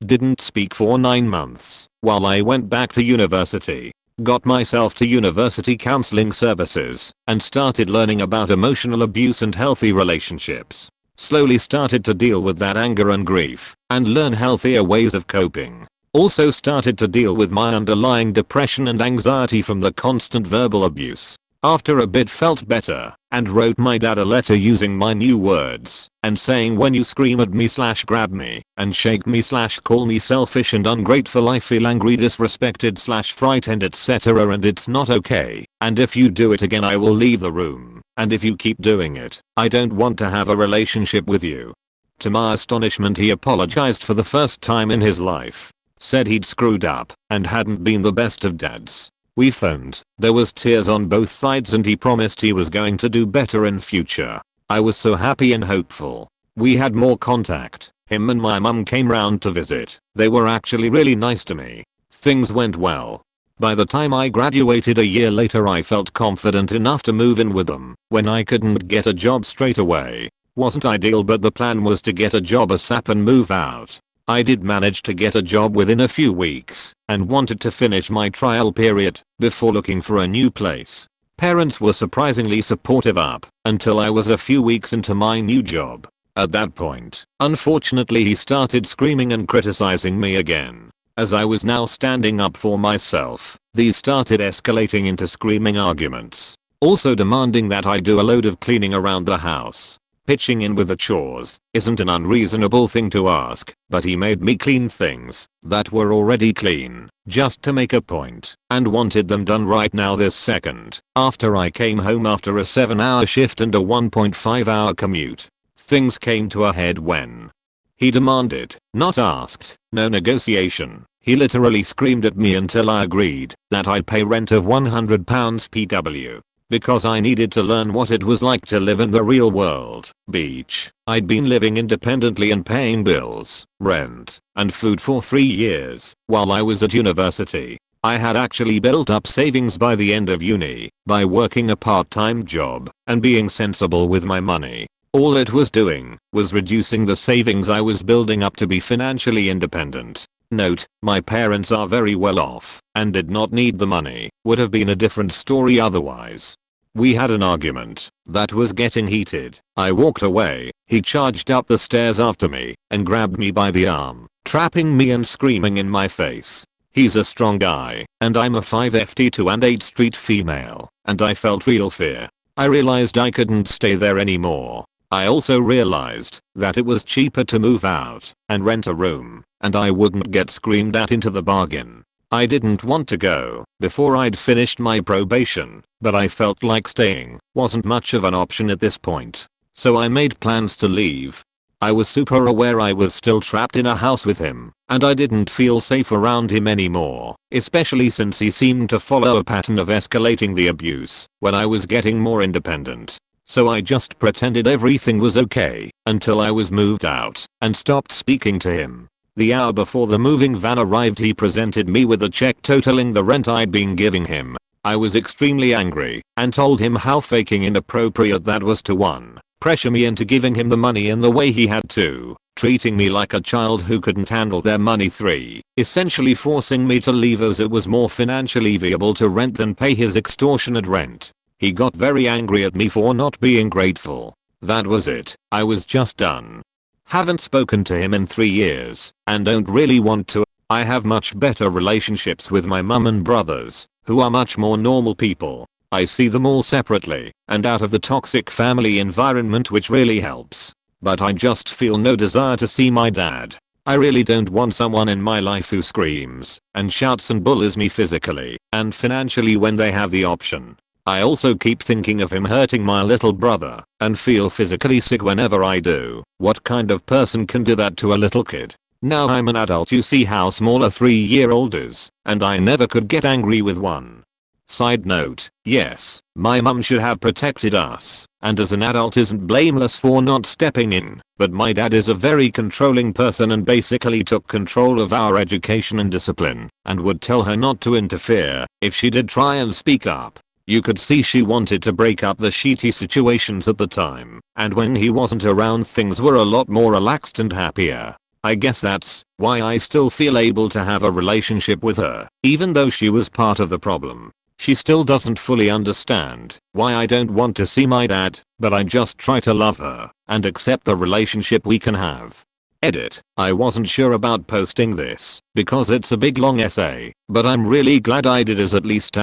Didn't speak for 9 months while I went back to university. Got myself to university counseling services and started learning about emotional abuse and healthy relationships. Slowly started to deal with that anger and grief and learn healthier ways of coping. Also started to deal with my underlying depression and anxiety from the constant verbal abuse. After a bit felt better and wrote my dad a letter using my new words and saying, "When you scream at me / grab me and shake me / call me selfish and ungrateful, I feel angry, disrespected / frightened, etc., and it's not okay. And if you do it again, I will leave the room. And if you keep doing it, I don't want to have a relationship with you." To my astonishment, he apologized for the first time in his life. Said he'd screwed up and hadn't been the best of dads. We phoned. There was tears on both sides, and he promised he was going to do better in future. I was so happy and hopeful. We had more contact. Him and my mum came round to visit. They were actually really nice to me. Things went well. By the time I graduated a year later, I felt confident enough to move in with them when I couldn't get a job straight away. Wasn't ideal, but the plan was to get a job ASAP and move out. I did manage to get a job within a few weeks and wanted to finish my trial period before looking for a new place. Parents were surprisingly supportive up until I was a few weeks into my new job. At that point, unfortunately, he started screaming and criticizing me again. As I was now standing up for myself, these started escalating into screaming arguments. Also demanding that I do a load of cleaning around the house. Pitching in with the chores isn't an unreasonable thing to ask, but he made me clean things that were already clean just to make a point and wanted them done right now this second after I came home after a 7-hour shift and a 1.5-hour commute. Things came to a head when he demanded, not asked, no negotiation. He literally screamed at me until I agreed that I'd pay rent of £100 PW. Because I needed to learn what it was like to live in the real world. Beach. I'd been living independently and paying bills, rent, and food for 3 years while I was at university. I had actually built up savings by the end of uni by working a part-time job and being sensible with my money. All it was doing was reducing the savings I was building up to be financially independent. Note, my parents are very well off and did not need the money. Would have been a different story otherwise. We had an argument that was getting heated. I walked away. He charged up the stairs after me and grabbed me by the arm, trapping me and screaming in my face. He's a strong guy, and I'm a 5'2" and 8 street female, and I felt real fear. I realized I couldn't stay there anymore. I also realized that it was cheaper to move out and rent a room, and I wouldn't get screamed at into the bargain. I didn't want to go, before I'd finished my probation, but I felt like staying wasn't much of an option at this point. So I made plans to leave. I was super aware I was still trapped in a house with him, and I didn't feel safe around him anymore, especially since he seemed to follow a pattern of escalating the abuse when I was getting more independent. So I just pretended everything was okay until I was moved out and stopped speaking to him. The hour before the moving van arrived, he presented me with a check totaling the rent I'd been giving him. I was extremely angry and told him how fucking inappropriate that was to 1. Pressure me into giving him the money in the way he had to, treating me like a child who couldn't handle their money. 3. Essentially forcing me to leave as it was more financially viable to rent than pay his extortionate rent. He got very angry at me for not being grateful. That was it. I was just done. Haven't spoken to him in 3 years and don't really want to. I have much better relationships with my mum and brothers, who are much more normal people. I see them all separately and out of the toxic family environment, which really helps. But I just feel no desire to see my dad. I really don't want someone in my life who screams and shouts and bullies me physically and financially when they have the option. I also keep thinking of him hurting my little brother and feel physically sick whenever I do. What kind of person can do that to a little kid? Now I'm an adult, you see how small a 3-year-old is, and I never could get angry with one. Side note, yes, my mum should have protected us, and as an adult isn't blameless for not stepping in, but my dad is a very controlling person and basically took control of our education and discipline, and would tell her not to interfere if she did try and speak up. You could see she wanted to break up the shitty situations at the time, and when he wasn't around things were a lot more relaxed and happier. I guess that's why I still feel able to have a relationship with her, even though she was part of the problem. She still doesn't fully understand why I don't want to see my dad, but I just try to love her and accept the relationship we can have. Edit. I wasn't sure about posting this because it's a big long essay, but I'm really glad I did, as at least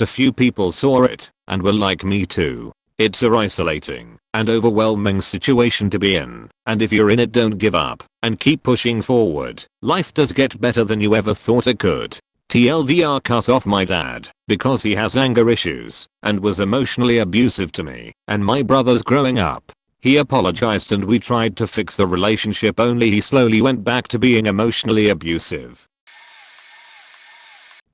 a few people saw it and were like me too. It's a isolating and overwhelming situation to be in, and if you're in it, don't give up and keep pushing forward. Life does get better than you ever thought it could. TLDR, cut off my dad because he has anger issues and was emotionally abusive to me and my brothers growing up. He apologized and we tried to fix the relationship, only he slowly went back to being emotionally abusive.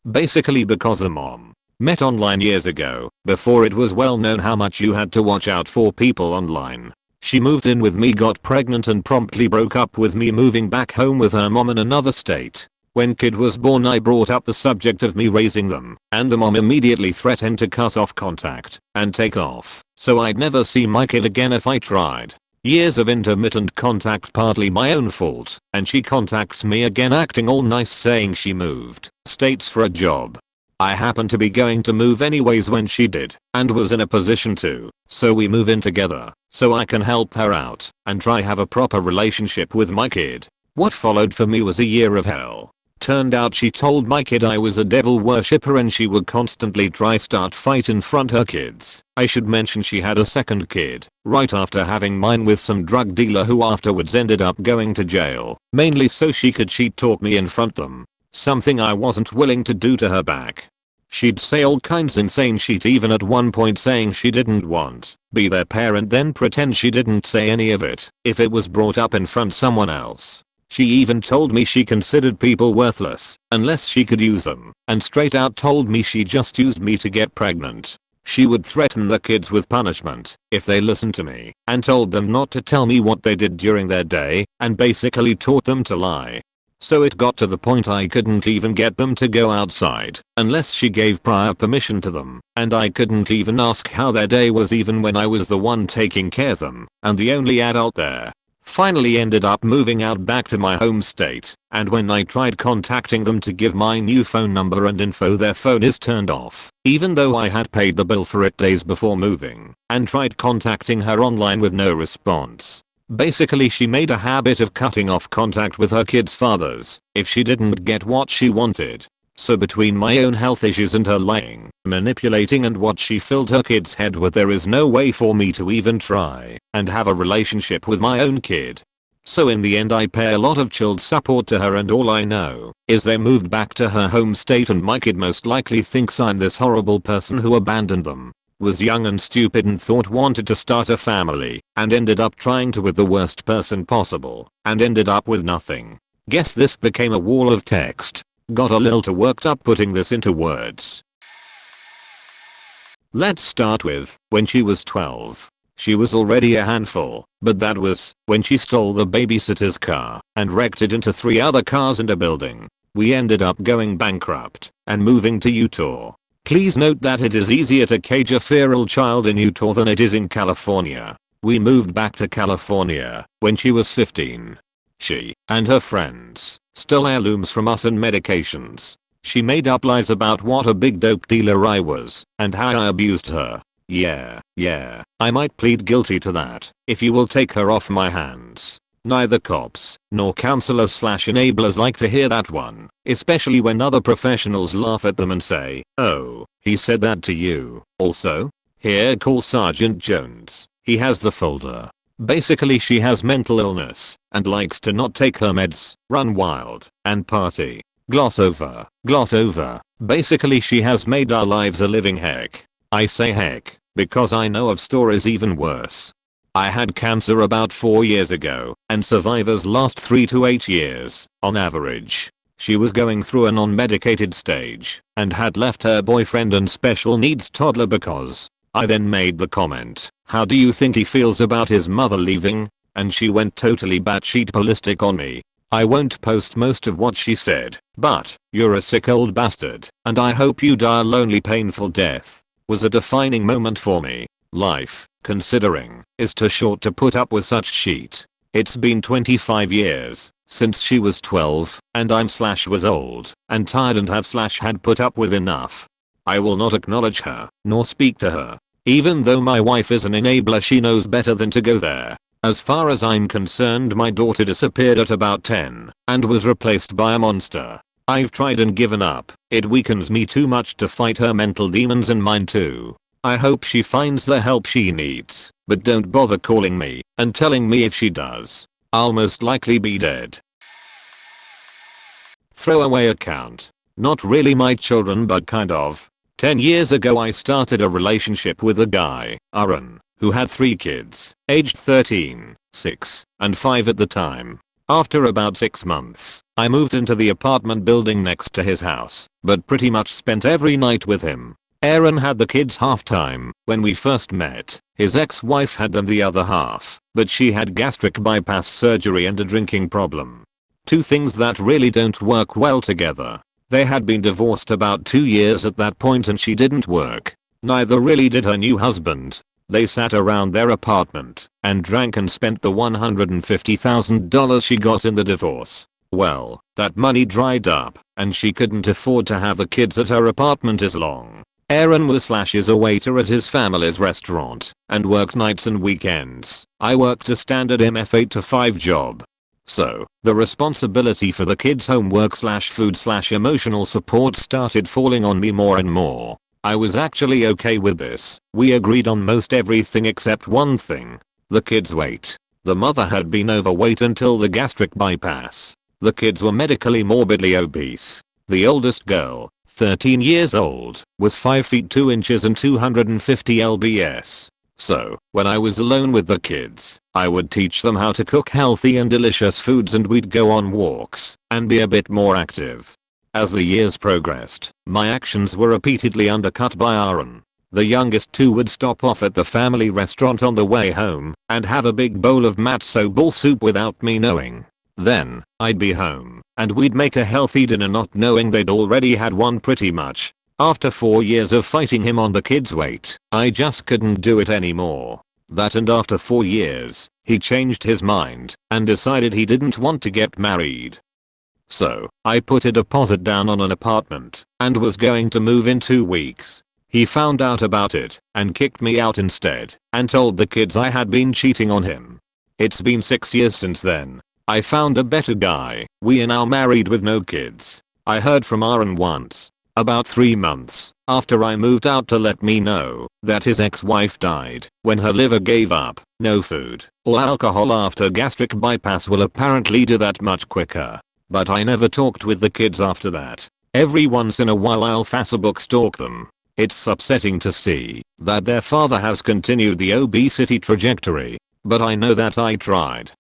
Basically because the mom met online years ago, before it was well known how much you had to watch out for people online. She moved in with me, got pregnant and promptly broke up with me, moving back home with her mom in another state. When kid was born, I brought up the subject of me raising them, and the mom immediately threatened to cut off contact and take off, so I'd never see my kid again if I tried. Years of intermittent contact, partly my own fault, and she contacts me again acting all nice, saying she moved states for a job. I happened to be going to move anyways when she did, and was in a position to, so we move in together, so I can help her out and try have a proper relationship with my kid. What followed for me was a year of hell. Turned out she told my kid I was a devil worshipper and she would constantly try start fight in front her kids. I should mention she had a second kid right after having mine with some drug dealer who afterwards ended up going to jail, mainly so she could cheat talk me in front them. Something I wasn't willing to do to her back. She'd say all kinds insane shit, even at one point saying she didn't want be their parent, then pretend she didn't say any of it if it was brought up in front someone else. She even told me she considered people worthless unless she could use them, and straight out told me she just used me to get pregnant. She would threaten the kids with punishment if they listened to me, and told them not to tell me what they did during their day, and basically taught them to lie. So it got to the point I couldn't even get them to go outside unless she gave prior permission to them, and I couldn't even ask how their day was even when I was the one taking care of them and the only adult there. Finally ended up moving out back to my home state, and when I tried contacting them to give my new phone number and info, their phone is turned off, even though I had paid the bill for it days before moving, and tried contacting her online with no response. Basically she made a habit of cutting off contact with her kids' fathers if she didn't get what she wanted. So between my own health issues and her lying, manipulating, and what she filled her kid's head with, there is no way for me to even try and have a relationship with my own kid. So in the end I pay a lot of child support to her, and all I know is they moved back to her home state, and my kid most likely thinks I'm this horrible person who abandoned them, was young and stupid and thought wanted to start a family, and ended up trying to with the worst person possible, and ended up with nothing. Guess this became a wall of text. Got a little too worked up putting this into words. Let's start with when she was 12. She was already a handful, but that was when she stole the babysitter's car and wrecked it into 3 other cars in a building. We ended up going bankrupt and moving to Utah. Please note that it is easier to cage a feral child in Utah than it is in California. We moved back to California when she was 15. She and her friends stole heirlooms from us and medications. She made up lies about what a big dope dealer I was and how I abused her. Yeah, I might plead guilty to that if you will take her off my hands. Neither cops nor counselors/enablers like to hear that one, especially when other professionals laugh at them and say, "Oh, he said that to you also? Here, call Sergeant Jones. He has the folder." Basically she has mental illness and likes to not take her meds, run wild, and party. Gloss over. Basically she has made our lives a living heck. I say heck because I know of stories even worse. I had cancer about 4 years ago, and survivors last 3 to 8 years, on average. She was going through a non-medicated stage, and had left her boyfriend and special needs toddler because I then made the comment, "How do you think he feels about his mother leaving?" And she went totally batshit ballistic on me. I won't post most of what she said, but "You're a sick old bastard, and I hope you die a lonely painful death," was a defining moment for me. Life, considering, is too short to put up with such shit. It's been 25 years since she was 12, and was old and tired and had put up with enough. I will not acknowledge her nor speak to her. Even though my wife is an enabler, she knows better than to go there. As far as I'm concerned, my daughter disappeared at about 10 and was replaced by a monster. I've tried and given up. It weakens me too much to fight her mental demons and mine too. I hope she finds the help she needs, but don't bother calling me and telling me if she does. I'll most likely be dead. Throwaway account. Not really my children, but kind of. 10 years ago I started a relationship with a guy, Aaron, who had 3 kids, aged 13, 6, and 5 at the time. After about 6 months, I moved into the apartment building next to his house, but pretty much spent every night with him. Aaron had the kids half time when we first met. His ex-wife had them the other half, but she had gastric bypass surgery and a drinking problem. 2 things that really don't work well together. They had been divorced about 2 years at that point and she didn't work. Neither really did her new husband. They sat around their apartment and drank and spent the $150,000 she got in the divorce. Well, that money dried up and she couldn't afford to have the kids at her apartment as long. Aaron was is a waiter at his family's restaurant and worked nights and weekends. I worked a standard MF 8 to 5 job. So, the responsibility for the kids' homework food emotional support started falling on me more and more. I was actually okay with this. We agreed on most everything except one thing. The kids' weight. The mother had been overweight until the gastric bypass. The kids were medically morbidly obese. The oldest girl, 13 years old, was 5 feet 2 inches and 250 lbs. So, when I was alone with the kids, I would teach them how to cook healthy and delicious foods and we'd go on walks and be a bit more active. As the years progressed, my actions were repeatedly undercut by Aaron. The youngest 2 would stop off at the family restaurant on the way home and have a big bowl of matzo ball soup without me knowing. Then, I'd be home, and we'd make a healthy dinner not knowing they'd already had one pretty much. After 4 years of fighting him on the kids' weight, I just couldn't do it anymore. That and after 4 years, he changed his mind and decided he didn't want to get married. So, I put a deposit down on an apartment and was going to move in 2 weeks. He found out about it and kicked me out instead and told the kids I had been cheating on him. It's been 6 years since then. I found a better guy. We are now married with no kids. I heard from Aaron once. About 3 months after I moved out to let me know that his ex-wife died when her liver gave up. No food or alcohol after gastric bypass will apparently do that much quicker. But I never talked with the kids after that. Every once in a while I'll Facebook stalk them. It's upsetting to see that their father has continued the obesity trajectory, but I know that I tried.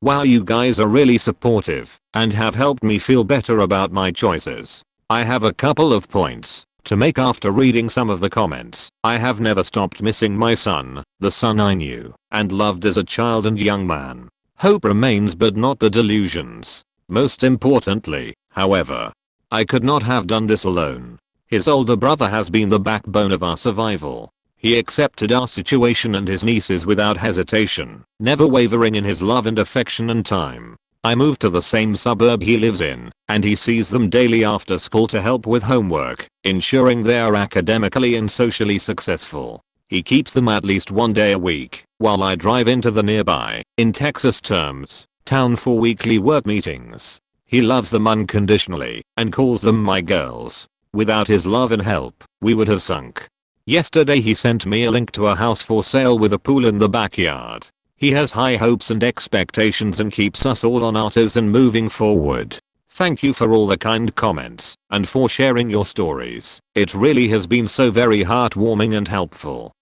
Wow, you guys are really supportive and have helped me feel better about my choices. I have a couple of points to make after reading some of the comments. I have never stopped missing my son, the son I knew and loved as a child and young man. Hope remains, but not the delusions. Most importantly, however, I could not have done this alone. His older brother has been the backbone of our survival. He accepted our situation and his nieces without hesitation, never wavering in his love and affection and time. I moved to the same suburb he lives in, and he sees them daily after school to help with homework, ensuring they are academically and socially successful. He keeps them at least one day a week, while I drive into the nearby, in Texas terms, town for weekly work meetings. He loves them unconditionally, and calls them my girls. Without his love and help, we would have sunk. Yesterday he sent me a link to a house for sale with a pool in the backyard. He has high hopes and expectations and keeps us all on our toes and moving forward. Thank you for all the kind comments and for sharing your stories. It really has been so very heartwarming and helpful.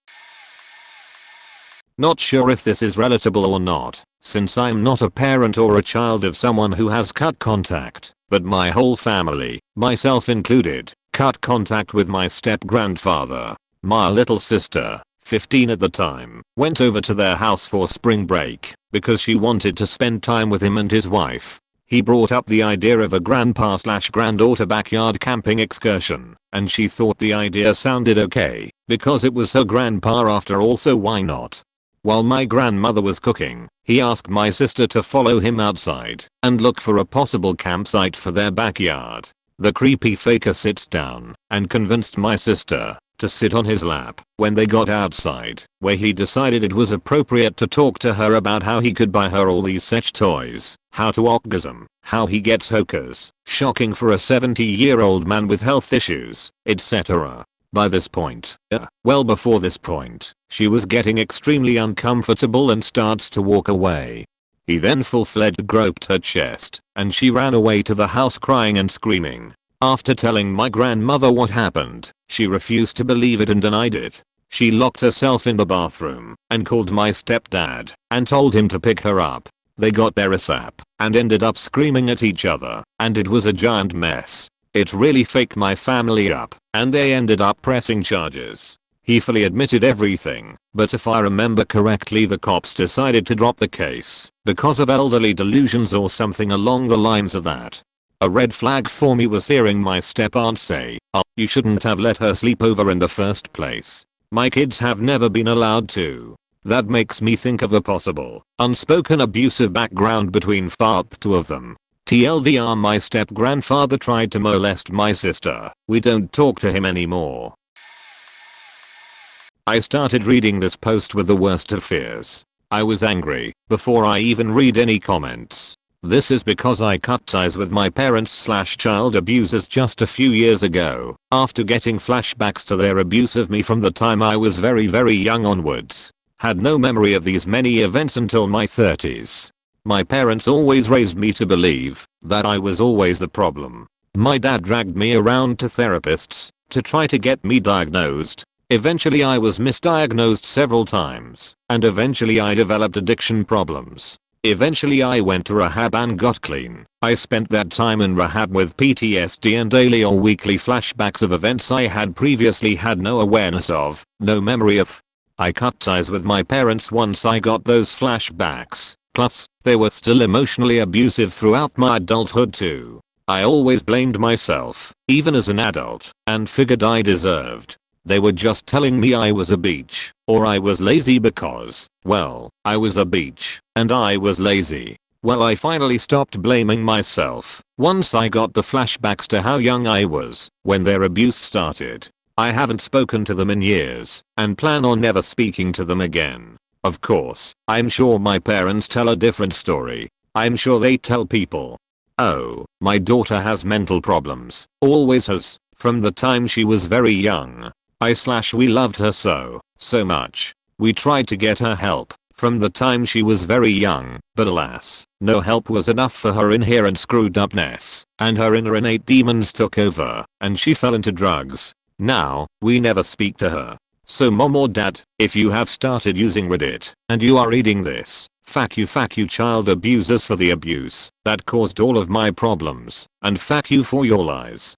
Not sure if this is relatable or not, since I'm not a parent or a child of someone who has cut contact, but my whole family, myself included, cut contact with my step-grandfather. My little sister, 15 at the time, went over to their house for spring break because she wanted to spend time with him and his wife. He brought up the idea of a grandpa/granddaughter backyard camping excursion, and she thought the idea sounded okay because it was her grandpa after all, so why not? While my grandmother was cooking, he asked my sister to follow him outside and look for a possible campsite for their backyard. The creepy faker sits down and convinced my sister to sit on his lap when they got outside, where he decided it was appropriate to talk to her about how he could buy her all these sex toys, how to orgasm, how he gets hookers, shocking for a 70-year-old man with health issues, etc. By this point, well before this point, she was getting extremely uncomfortable and starts to walk away. He then full-fledged groped her chest, and she ran away to the house crying and screaming. After telling my grandmother what happened, she refused to believe it and denied it. She locked herself in the bathroom and called my stepdad and told him to pick her up. They got there ASAP and ended up screaming at each other, and it was a giant mess. It really faked my family up, and they ended up pressing charges. He fully admitted everything, but if I remember correctly, the cops decided to drop the case because of elderly delusions or something along the lines of that. A red flag for me was hearing my step-aunt say, "Oh, you shouldn't have let her sleep over in the first place. My kids have never been allowed to." That makes me think of a possible, unspoken abusive background between the two of them. TLDR, my step-grandfather tried to molest my sister. We don't talk to him anymore. I started reading this post with the worst of fears. I was angry before I even read any comments. This is because I cut ties with my parents/child abusers just a few years ago, after getting flashbacks to their abuse of me from the time I was very young onwards. Had no memory of these many events until my 30s. My parents always raised me to believe that I was always the problem. My dad dragged me around to therapists to try to get me diagnosed. Eventually I was misdiagnosed several times, and eventually I developed addiction problems. Eventually I went to rehab and got clean. I spent that time in rehab with PTSD and daily or weekly flashbacks of events I had previously had no awareness of, no memory of. I cut ties with my parents once I got those flashbacks, plus, they were still emotionally abusive throughout my adulthood too. I always blamed myself, even as an adult, and figured I deserved. They were just telling me I was a bitch, or I was lazy because, well, I was a bitch, and I was lazy. Well, I finally stopped blaming myself once I got the flashbacks to how young I was when their abuse started. I haven't spoken to them in years, and plan on never speaking to them again. Of course, I'm sure my parents tell a different story. I'm sure they tell people, "Oh, my daughter has mental problems, always has," from the time she was very young. We loved her so much. We tried to get her help from the time she was very young, but alas, no help was enough for her inherent screwed upness, and her inner innate demons took over, and she fell into drugs. Now, we never speak to her. So mom or dad, if you have started using Reddit, and you are reading this, fuck you child abusers for the abuse that caused all of my problems, and fuck you for your lies.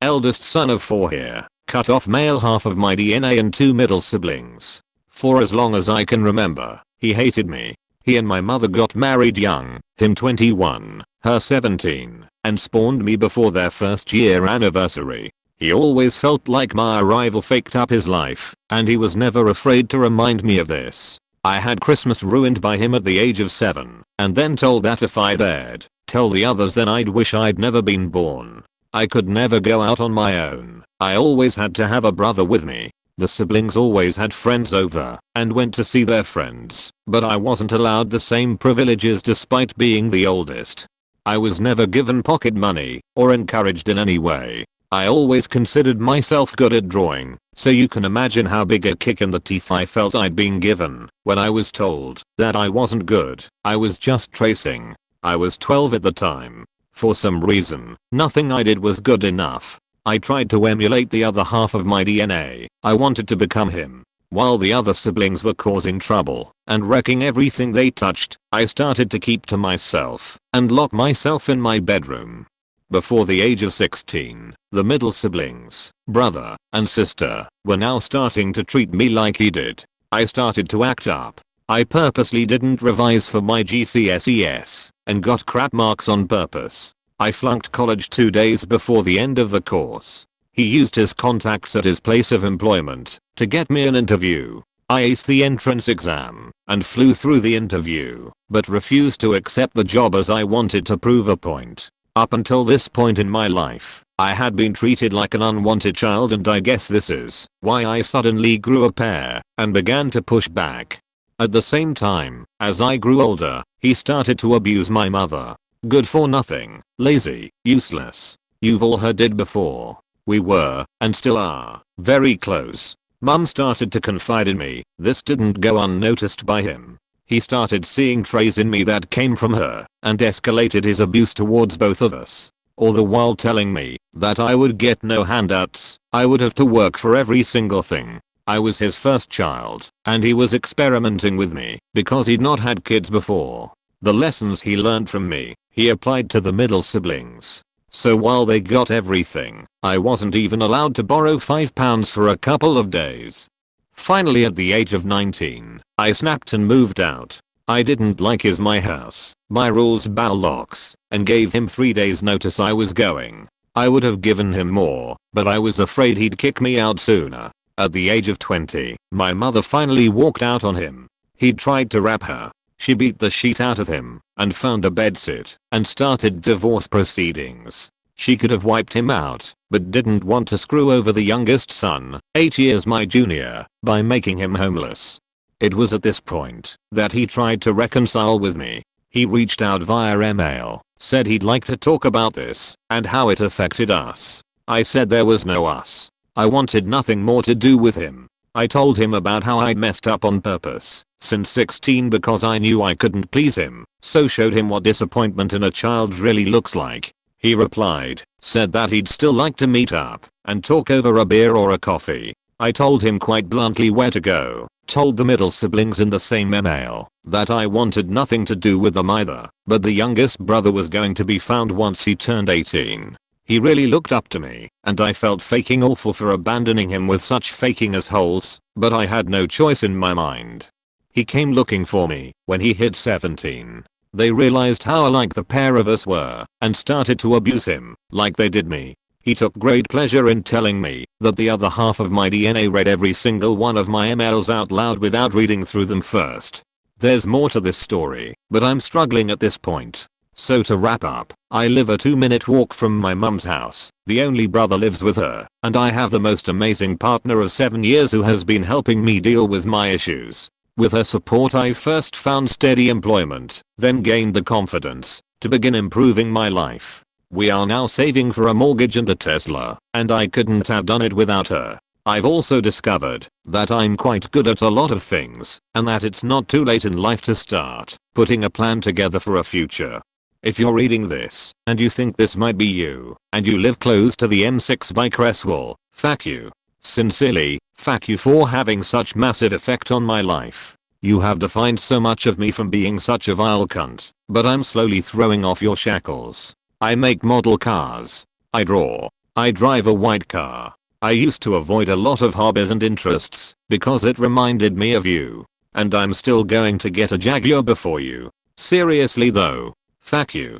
Eldest son of 4 here, cut off male half of my DNA and 2 middle siblings. For as long as I can remember, he hated me. He and my mother got married young, him 21, her 17, and spawned me before their first year anniversary. He always felt like my arrival faked up his life, and he was never afraid to remind me of this. I had Christmas ruined by him at the age of 7, and then told that if I dared tell the others then I'd wish I'd never been born. I could never go out on my own. I always had to have a brother with me. The siblings always had friends over and went to see their friends, but I wasn't allowed the same privileges despite being the oldest. I was never given pocket money or encouraged in any way. I always considered myself good at drawing, so you can imagine how big a kick in the teeth I felt I'd been given when I was told that I wasn't good. I was just tracing. I was 12 at the time. For some reason, nothing I did was good enough. I tried to emulate the other half of my DNA. I wanted to become him. While the other siblings were causing trouble and wrecking everything they touched, I started to keep to myself and lock myself in my bedroom. Before the age of 16, the middle siblings, brother and sister, were now starting to treat me like he did. I started to act up. I purposely didn't revise for my GCSEs and got crap marks on purpose. I flunked college 2 days before the end of the course. He used his contacts at his place of employment to get me an interview. I aced the entrance exam and flew through the interview, but refused to accept the job as I wanted to prove a point. Up until this point in my life, I had been treated like an unwanted child, and I guess this is why I suddenly grew a pair and began to push back. At the same time, as I grew older, he started to abuse my mother. Good for nothing, lazy, useless. You've all heard it before. We were, and still are, very close. Mum started to confide in me. This didn't go unnoticed by him. He started seeing traits in me that came from her, and escalated his abuse towards both of us. All the while telling me that I would get no handouts, I would have to work for every single thing. I was his first child, and he was experimenting with me because he'd not had kids before. The lessons he learned from me, he applied to the middle siblings. So while they got everything, I wasn't even allowed to borrow £5 for a couple of days. Finally, at the age of 19, I snapped and moved out. I didn't like my house, my rules locks, and gave him 3 days notice I was going. I would have given him more, but I was afraid he'd kick me out sooner. At the age of 20, my mother finally walked out on him. He tried to rap her. She beat the shit out of him and found a bedsit and started divorce proceedings. She could have wiped him out, but didn't want to screw over the youngest son, 8 years my junior, by making him homeless. It was at this point that he tried to reconcile with me. He reached out via email, said he'd like to talk about this and how it affected us. I said there was no us. I wanted nothing more to do with him. I told him about how I'd messed up on purpose since 16 because I knew I couldn't please him, so showed him what disappointment in a child really looks like. He replied, said that he'd still like to meet up and talk over a beer or a coffee. I told him quite bluntly where to go, told the middle siblings in the same email that I wanted nothing to do with them either, but the youngest brother was going to be found once he turned 18. He really looked up to me, and I felt faking awful for abandoning him with such faking assholes, but I had no choice in my mind. He came looking for me when he hit 17. They realized how alike the pair of us were and started to abuse him like they did me. He took great pleasure in telling me that the other half of my DNA read every single one of my emails out loud without reading through them first. There's more to this story, but I'm struggling at this point. So to wrap up, I live a 2-minute walk from my mum's house. The only brother lives with her, and I have the most amazing partner of 7 years who has been helping me deal with my issues. With her support I first found steady employment, then gained the confidence to begin improving my life. We are now saving for a mortgage and a Tesla, and I couldn't have done it without her. I've also discovered that I'm quite good at a lot of things, and that it's not too late in life to start putting a plan together for a future. If you're reading this, and you think this might be you, and you live close to the M6 by Cresswell, fuck you. Sincerely, fuck you for having such massive effect on my life. You have defined so much of me from being such a vile cunt, but I'm slowly throwing off your shackles. I make model cars. I draw. I drive a white car. I used to avoid a lot of hobbies and interests because it reminded me of you. And I'm still going to get a Jaguar before you. Seriously though. Fuck you.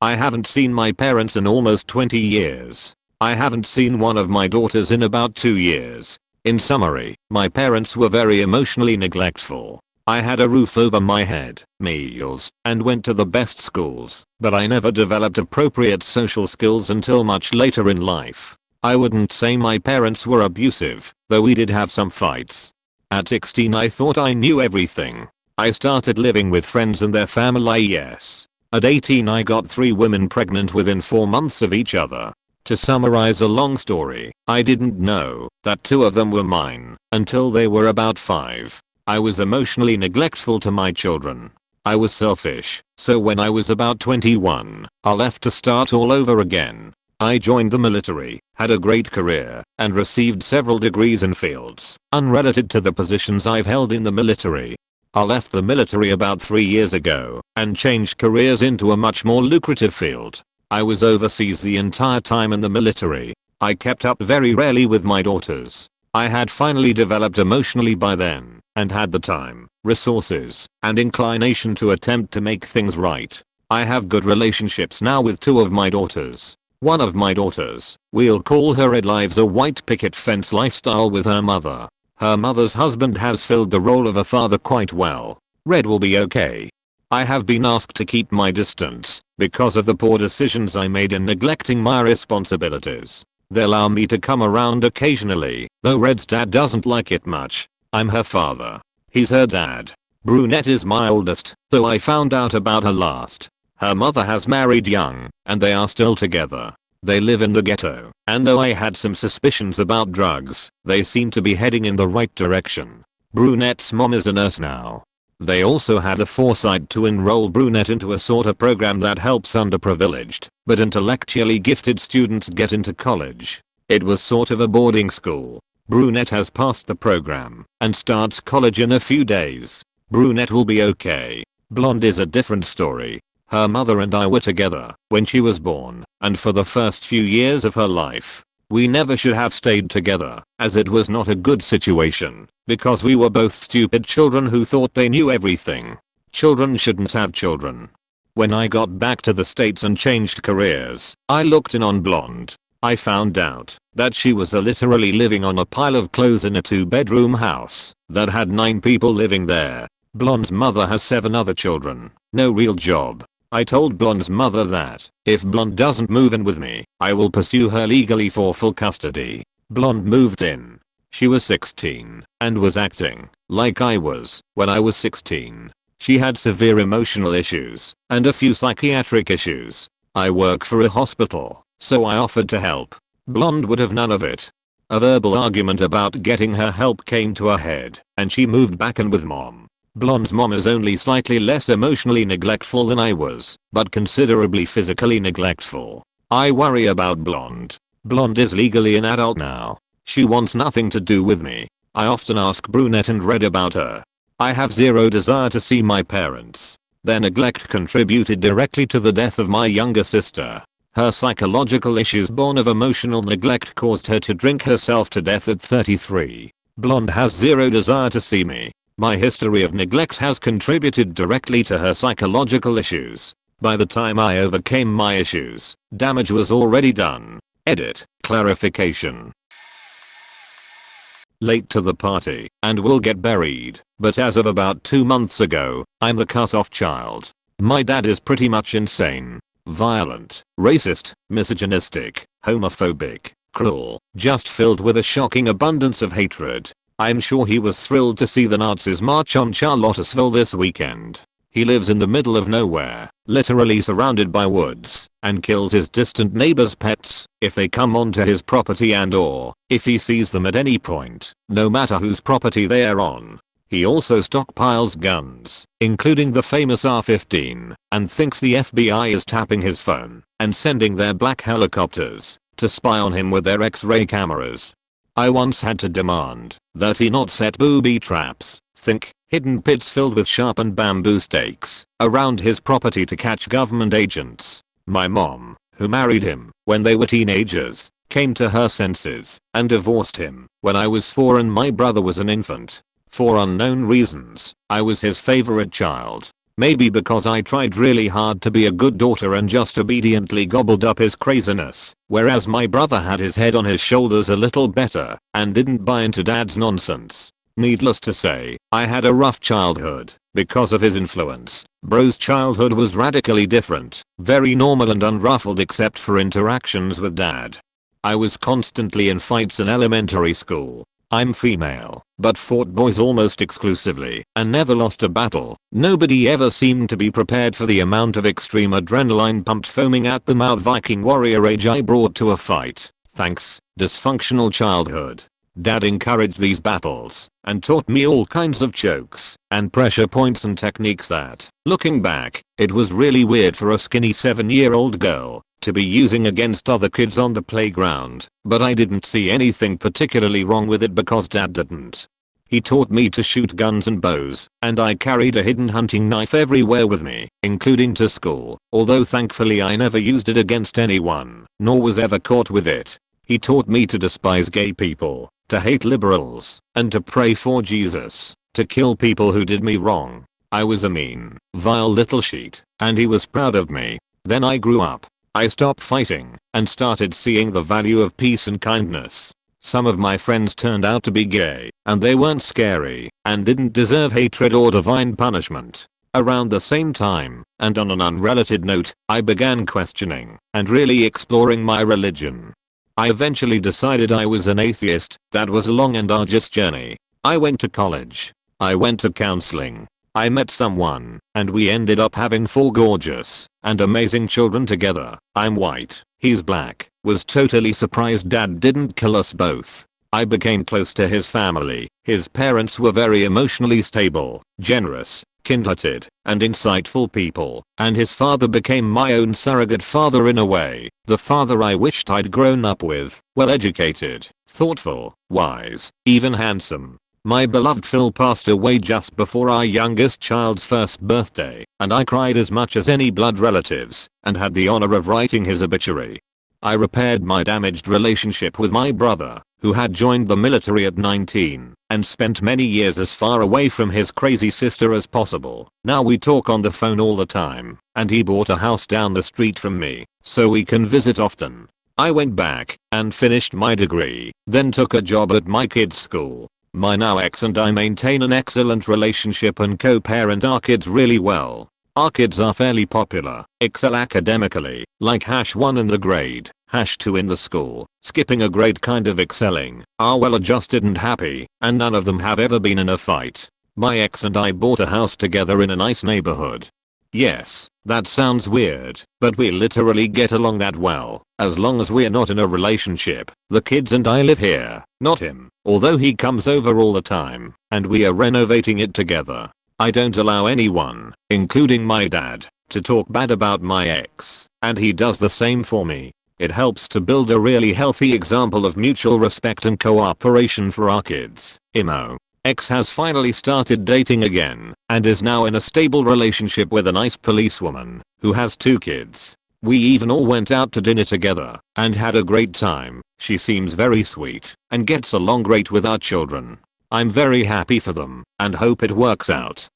I haven't seen my parents in almost 20 years. I haven't seen one of my daughters in about 2 years. In summary, my parents were very emotionally neglectful. I had a roof over my head, meals, and went to the best schools, but I never developed appropriate social skills until much later in life. I wouldn't say my parents were abusive, though we did have some fights. At 16 I thought I knew everything. I started living with friends and their family, yes. At 18 I got 3 women pregnant within 4 months of each other. To summarize a long story, I didn't know that 2 of them were mine until they were about 5. I was emotionally neglectful to my children. I was selfish, so when I was about 21, I left to start all over again. I joined the military, had a great career, and received several degrees in fields unrelated to the positions I've held in the military. I left the military about 3 years ago and changed careers into a much more lucrative field. I was overseas the entire time in the military. I kept up very rarely with my daughters. I had finally developed emotionally by then and had the time, resources, and inclination to attempt to make things right. I have good relationships now with 2 of my daughters. One of my daughters, we'll call her Ed, lives a white picket fence lifestyle with her mother. Her mother's husband has filled the role of a father quite well. Red will be okay. I have been asked to keep my distance because of the poor decisions I made in neglecting my responsibilities. They'll allow me to come around occasionally, though Red's dad doesn't like it much. I'm her father. He's her dad. Brunette is my oldest, though I found out about her last. Her mother has married young, and they are still together. They live in the ghetto, and though I had some suspicions about drugs, they seem to be heading in the right direction. Brunette's mom is a nurse now. They also had the foresight to enroll Brunette into a sort of program that helps underprivileged, but intellectually gifted students get into college. It was sort of a boarding school. Brunette has passed the program and starts college in a few days. Brunette will be okay. Blonde is a different story. Her mother and I were together when she was born, and for the first few years of her life. We never should have stayed together, as it was not a good situation, because we were both stupid children who thought they knew everything. Children shouldn't have children. When I got back to the States and changed careers, I looked in on Blonde. I found out that she was literally living on a pile of clothes in a 2-bedroom house that had 9 people living there. Blonde's mother has 7 other children, no real job. I told Blonde's mother that if Blonde doesn't move in with me, I will pursue her legally for full custody. Blonde moved in. She was 16 and was acting like I was when I was 16. She had severe emotional issues and a few psychiatric issues. I work for a hospital, so I offered to help. Blonde would have none of it. A verbal argument about getting her help came to a head, and she moved back in with mom. Blonde's mom is only slightly less emotionally neglectful than I was, but considerably physically neglectful. I worry about Blonde. Blonde is legally an adult now. She wants nothing to do with me. I often ask Brunette and Red about her. I have zero desire to see my parents. Their neglect contributed directly to the death of my younger sister. Her psychological issues born of emotional neglect caused her to drink herself to death at 33. Blonde has zero desire to see me. My history of neglect has contributed directly to her psychological issues. By the time I overcame my issues, damage was already done. Edit. Clarification. Late to the party and will get buried, but as of about 2 months ago, I'm the cut-off child. My dad is pretty much insane, violent, racist, misogynistic, homophobic, cruel, just filled with a shocking abundance of hatred. I'm sure he was thrilled to see the Nazis march on Charlottesville this weekend. He lives in the middle of nowhere, literally surrounded by woods, and kills his distant neighbors' pets if they come onto his property and/or if he sees them at any point, no matter whose property they are on. He also stockpiles guns, including the famous R-15, and thinks the FBI is tapping his phone and sending their black helicopters to spy on him with their X-ray cameras. I once had to demand that he not set booby traps, think hidden pits filled with sharpened bamboo stakes, around his property to catch government agents. My mom, who married him when they were teenagers, came to her senses and divorced him when I was 4 and my brother was an infant. For unknown reasons, I was his favorite child. Maybe because I tried really hard to be a good daughter and just obediently gobbled up his craziness, whereas my brother had his head on his shoulders a little better and didn't buy into dad's nonsense. Needless to say, I had a rough childhood because of his influence. Bro's childhood was radically different, very normal and unruffled except for interactions with dad. I was constantly in fights in elementary school. I'm female, but fought boys almost exclusively and never lost a battle. Nobody ever seemed to be prepared for the amount of extreme adrenaline pumped foaming at the mouth Viking warrior rage I brought to a fight. Thanks, dysfunctional childhood. Dad encouraged these battles and taught me all kinds of jokes and pressure points and techniques that, looking back, it was really weird for a skinny 7-year-old girl to be using against other kids on the playground, but I didn't see anything particularly wrong with it because dad didn't. He taught me to shoot guns and bows, and I carried a hidden hunting knife everywhere with me, including to school, although thankfully I never used it against anyone, nor was ever caught with it. He taught me to despise gay people, to hate liberals, and to pray for Jesus, to kill people who did me wrong. I was a mean, vile little sheet, and he was proud of me. Then I grew up. I stopped fighting and started seeing the value of peace and kindness. Some of my friends turned out to be gay, and they weren't scary and didn't deserve hatred or divine punishment. Around the same time, and on an unrelated note, I began questioning and really exploring my religion. I eventually decided I was an atheist. That was a long and arduous journey. I went to college. I went to counseling. I met someone, and we ended up having 4 gorgeous and amazing children together. I'm white, he's black. Was totally surprised dad didn't kill us both. I became close to his family. His parents were very emotionally stable, generous, kind-hearted, and insightful people, and his father became my own surrogate father in a way, the father I wished I'd grown up with, well-educated, thoughtful, wise, even handsome. My beloved Phil passed away just before our youngest child's first birthday, and I cried as much as any blood relatives, and had the honor of writing his obituary. I repaired my damaged relationship with my brother, who had joined the military at 19, and spent many years as far away from his crazy sister as possible. Now we talk on the phone all the time, and he bought a house down the street from me, so we can visit often. I went back and finished my degree, then took a job at my kid's school. My now ex and I maintain an excellent relationship and co-parent our kids really well. Our kids are fairly popular, excel academically, like #1 in the grade, #2 in the school, skipping a grade kind of excelling, are well adjusted and happy, and none of them have ever been in a fight. My ex and I bought a house together in a nice neighborhood. Yes, that sounds weird, but we literally get along that well, as long as we're not in a relationship. The kids and I live here, not him, although he comes over all the time, and we are renovating it together. I don't allow anyone, including my dad, to talk bad about my ex, and he does the same for me. It helps to build a really healthy example of mutual respect and cooperation for our kids. Imo. Ex has finally started dating again, and is now in a stable relationship with a nice policewoman, who has 2 kids. We even all went out to dinner together, and had a great time. She seems very sweet, and gets along great with our children. I'm very happy for them, and hope it works out.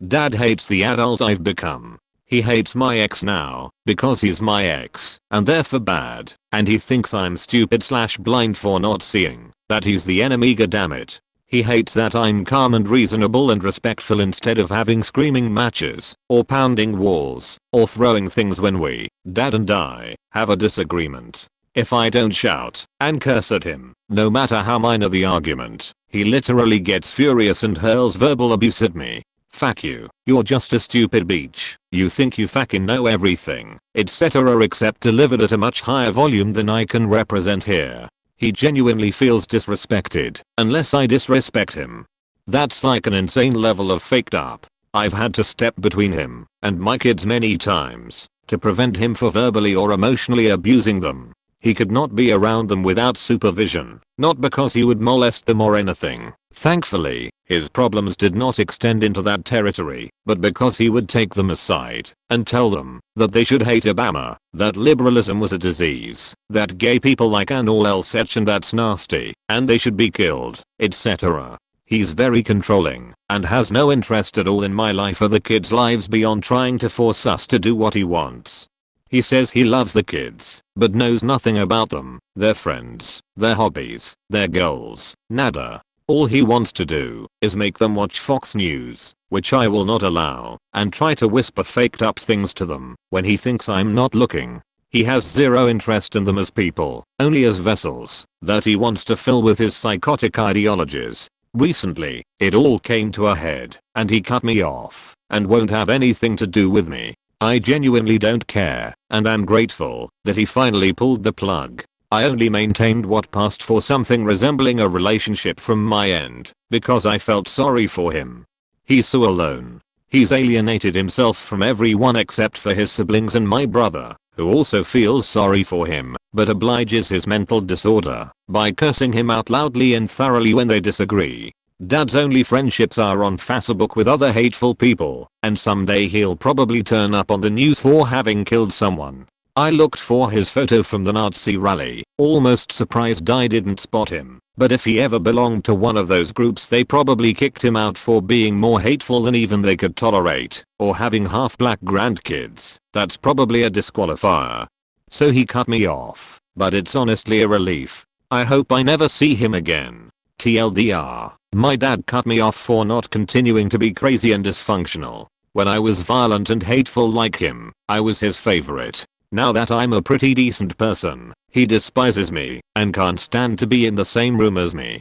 Dad hates the adult I've become. He hates my ex now, because he's my ex, and therefore bad, and he thinks I'm stupid/blind for not seeing that he's the enemy. Goddammit. He hates that I'm calm and reasonable and respectful instead of having screaming matches, or pounding walls, or throwing things when we, dad and I, have a disagreement. If I don't shout and curse at him, no matter how minor the argument, he literally gets furious and hurls verbal abuse at me. Fuck you. You're just a stupid bitch. You think you fucking know everything, etc. except delivered at a much higher volume than I can represent here. He genuinely feels disrespected unless I disrespect him. That's like an insane level of faked up. I've had to step between him and my kids many times to prevent him from verbally or emotionally abusing them. He could not be around them without supervision, not because he would molest them or anything. Thankfully, his problems did not extend into that territory, but because he would take them aside and tell them that they should hate Obama, that liberalism was a disease, that gay people like and all else and that's nasty, and they should be killed, etc. He's very controlling and has no interest at all in my life or the kids' lives beyond trying to force us to do what he wants. He says he loves the kids, but knows nothing about them, their friends, their hobbies, their goals, nada. All he wants to do is make them watch Fox News, which I will not allow, and try to whisper faked up things to them when he thinks I'm not looking. He has zero interest in them as people, only as vessels that he wants to fill with his psychotic ideologies. Recently, it all came to a head, and he cut me off, and won't have anything to do with me. I genuinely don't care, and I'm grateful that he finally pulled the plug. I only maintained what passed for something resembling a relationship from my end, because I felt sorry for him. He's so alone. He's alienated himself from everyone except for his siblings and my brother, who also feels sorry for him, but obliges his mental disorder by cursing him out loudly and thoroughly when they disagree. Dad's only friendships are on Facebook with other hateful people, and someday he'll probably turn up on the news for having killed someone. I looked for his photo from the Nazi rally, almost surprised I didn't spot him, but if he ever belonged to one of those groups they probably kicked him out for being more hateful than even they could tolerate, or having half black grandkids. That's probably a disqualifier. So he cut me off, but it's honestly a relief. I hope I never see him again. TLDR, my dad cut me off for not continuing to be crazy and dysfunctional. When I was violent and hateful like him, I was his favorite. Now that I'm a pretty decent person, he despises me and can't stand to be in the same room as me.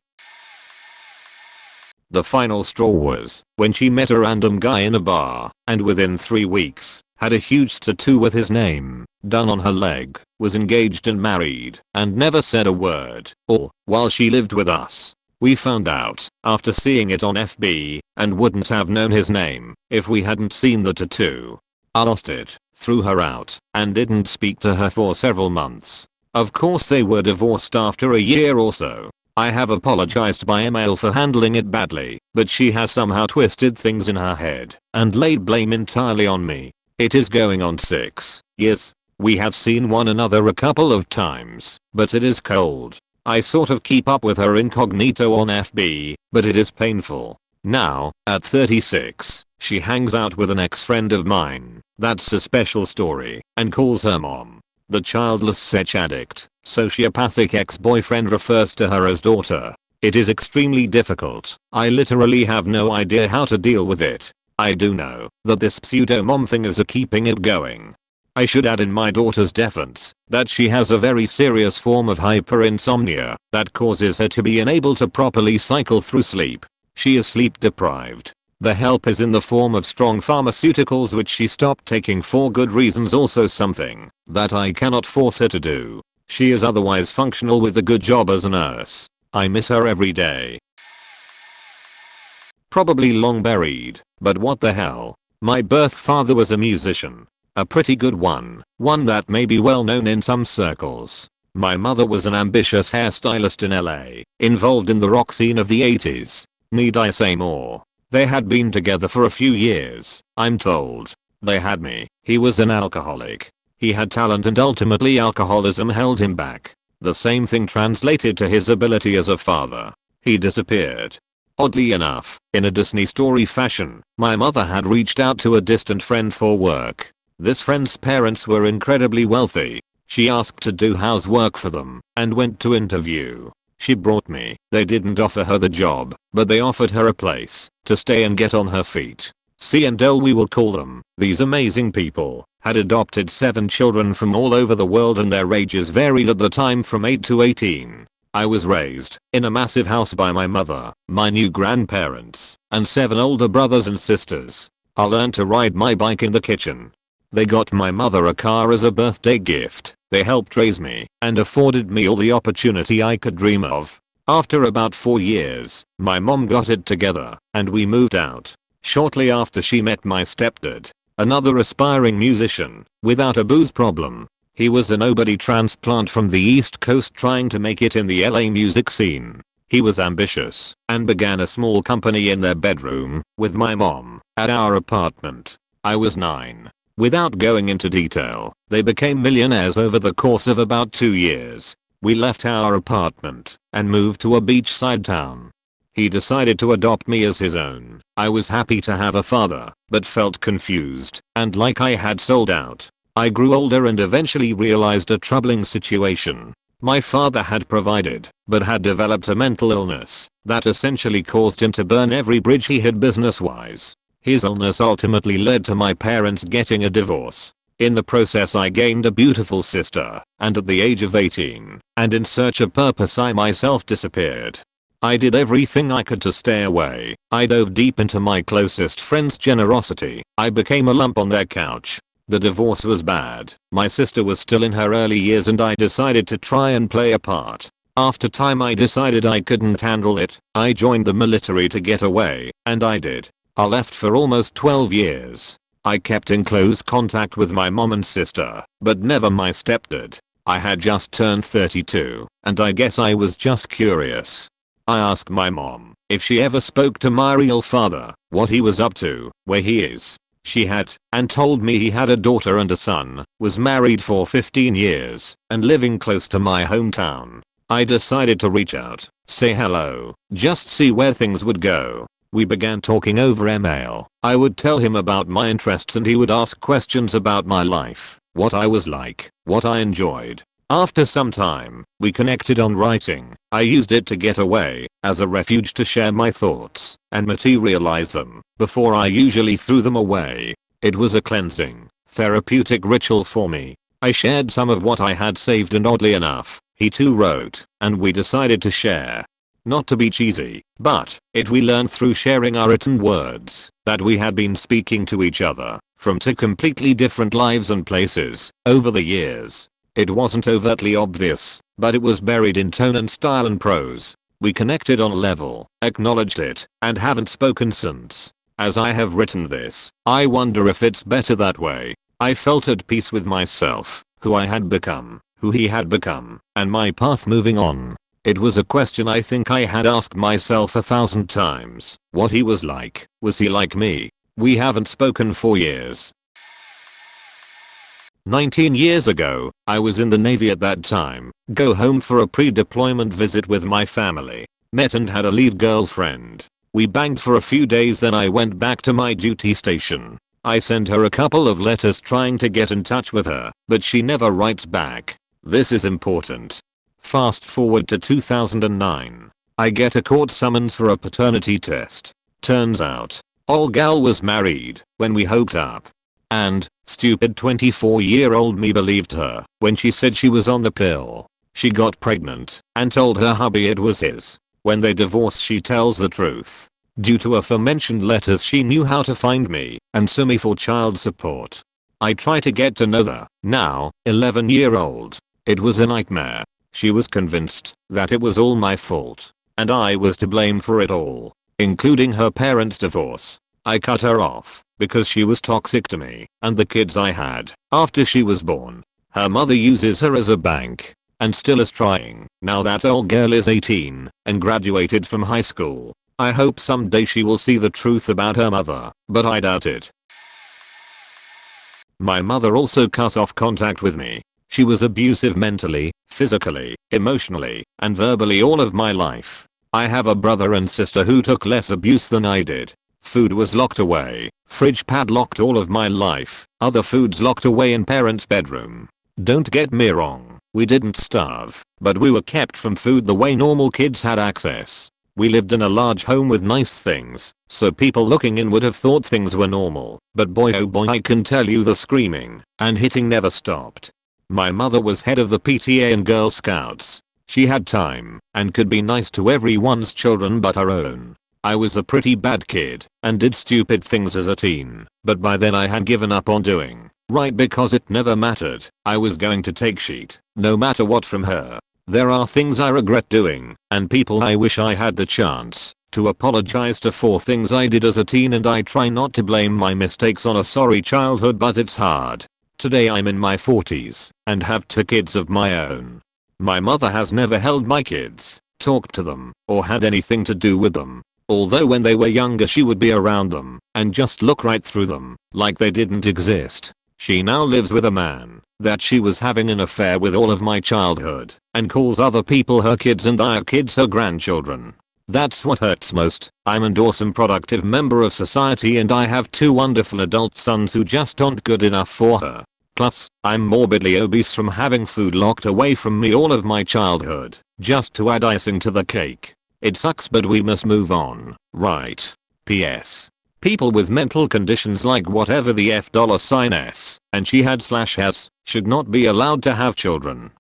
The final straw was when she met a random guy in a bar, and within 3 weeks, had a huge tattoo with his name done on her leg, was engaged and married, and never said a word, all while she lived with us. We found out after seeing it on FB, and wouldn't have known his name if we hadn't seen the tattoo. I lost it, threw her out, and didn't speak to her for several months. Of course they were divorced after a year or so. I have apologized by email for handling it badly, but she has somehow twisted things in her head and laid blame entirely on me. It is going on 6 years. We have seen one another a couple of times, but it is cold. I sort of keep up with her incognito on FB, but it is painful. Now, at 36, she hangs out with an ex-friend of mine. That's a special story, and calls her mom. The childless sex addict, sociopathic ex-boyfriend refers to her as daughter. It is extremely difficult. I literally have no idea how to deal with it. I do know that this pseudo-mom thing is keeping it going. I should add in my daughter's defense that she has a very serious form of hyperinsomnia that causes her to be unable to properly cycle through sleep. She is sleep deprived. The help is in the form of strong pharmaceuticals which she stopped taking for good reasons, also something that I cannot force her to do. She is otherwise functional with a good job as a nurse. I miss her every day. Probably long buried, but what the hell. My birth father was a musician. A pretty good one that may be well known in some circles. My mother was an ambitious hairstylist in LA, involved in the rock scene of the 80s. Need I say more? They had been together for a few years, I'm told. They had me. He was an alcoholic. He had talent and ultimately alcoholism held him back. The same thing translated to his ability as a father. He disappeared. Oddly enough, in a Disney story fashion, my mother had reached out to a distant friend for work. This friend's parents were incredibly wealthy. She asked to do housework for them and went to interview. She brought me. They didn't offer her the job, but they offered her a place to stay and get on her feet. C and L, we will call them. These amazing people had adopted 7 children from all over the world and their ages varied at the time from 8 to 18. I was raised in a massive house by my mother, my new grandparents, and 7 older brothers and sisters. I learned to ride my bike in the kitchen. They got my mother a car as a birthday gift. They helped raise me and afforded me all the opportunity I could dream of. After about 4 years, my mom got it together and we moved out. Shortly after she met my stepdad, another aspiring musician without a booze problem. He was a nobody transplant from the East Coast trying to make it in the LA music scene. He was ambitious and began a small company in their bedroom with my mom at our apartment. I was 9. Without going into detail, they became millionaires over the course of about 2 years. We left our apartment and moved to a beachside town. He decided to adopt me as his own. I was happy to have a father, but felt confused and like I had sold out. I grew older and eventually realized a troubling situation. My father had provided, but had developed a mental illness that essentially caused him to burn every bridge he had business-wise. His illness ultimately led to my parents getting a divorce. In the process I gained a beautiful sister, and at the age of 18, and in search of purpose I myself disappeared. I did everything I could to stay away. I dove deep into my closest friend's generosity. I became a lump on their couch. The divorce was bad. My sister was still in her early years and I decided to try and play a part. After time I decided I couldn't handle it. I joined the military to get away, and I did. I left for almost 12 years. I kept in close contact with my mom and sister, but never my stepdad. I had just turned 32, and I guess I was just curious. I asked my mom if she ever spoke to my real father, what he was up to, where he is. She had, and told me he had a daughter and a son, was married for 15 years, and living close to my hometown. I decided to reach out, say hello, just see where things would go. We began talking over email. I would tell him about my interests and he would ask questions about my life, what I was like, what I enjoyed. After some time, we connected on writing. I used it to get away, as a refuge to share my thoughts and materialize them before I usually threw them away. It was a cleansing, therapeutic ritual for me. I shared some of what I had saved and oddly enough, he too wrote, and we decided to share. Not to be cheesy, but we learned through sharing our written words that we had been speaking to each other from 2 completely different lives and places over the years. It wasn't overtly obvious, but it was buried in tone and style and prose. We connected on a level, acknowledged it, and haven't spoken since. As I have written this, I wonder if it's better that way. I felt at peace with myself, who I had become, who he had become, and my path moving on. It was a question I think I had asked myself 1,000 times. What he was like. Was he like me? We haven't spoken for years. 19 years ago, I was in the Navy at that time. Go home for a pre-deployment visit with my family. Met and had a lead girlfriend. We banged for a few days, then I went back to my duty station. I sent her a couple of letters trying to get in touch with her, but she never writes back. This is important. Fast forward to 2009. I get a court summons for a paternity test. Turns out, ol' gal was married when we hooked up. And, stupid 24-year-old me believed her when she said she was on the pill. She got pregnant and told her hubby it was his. When they divorced, she tells the truth. Due to aforementioned letters, she knew how to find me and sue me for child support. I try to get to know the, now, 11-year-old. It was a nightmare. She was convinced that it was all my fault, and I was to blame for it all, including her parents' divorce. I cut her off because she was toxic to me and the kids I had after she was born. Her mother uses her as a bank and still is trying. Now that old girl is 18 and graduated from high school. I hope someday she will see the truth about her mother, but I doubt it. My mother also cut off contact with me. She was abusive mentally, physically, emotionally, and verbally all of my life. I have a brother and sister who took less abuse than I did. Food was locked away, fridge padlocked all of my life, other foods locked away in parents' bedroom. Don't get me wrong, we didn't starve, but we were kept from food the way normal kids had access. We lived in a large home with nice things, so people looking in would have thought things were normal, but boy oh boy, I can tell you the screaming and hitting never stopped. My mother was head of the PTA and Girl Scouts. She had time and could be nice to everyone's children but her own. I was a pretty bad kid and did stupid things as a teen, but by then I had given up on doing right because it never mattered. I was going to take shit, no matter what, from her. There are things I regret doing and people I wish I had the chance to apologize to for things I did as a teen, and I try not to blame my mistakes on a sorry childhood, but it's hard. Today I'm in my 40s and have 2 kids of my own. My mother has never held my kids, talked to them, or had anything to do with them. Although when they were younger she would be around them and just look right through them like they didn't exist. She now lives with a man that she was having an affair with all of my childhood and calls other people her kids and our kids her grandchildren. That's what hurts most. I'm an awesome productive member of society and I have 2 wonderful adult sons who just aren't good enough for her. Plus, I'm morbidly obese from having food locked away from me all of my childhood, just to add icing to the cake. It sucks, but we must move on, right? P.S. People with mental conditions like whatever the $S and she had /s should not be allowed to have children.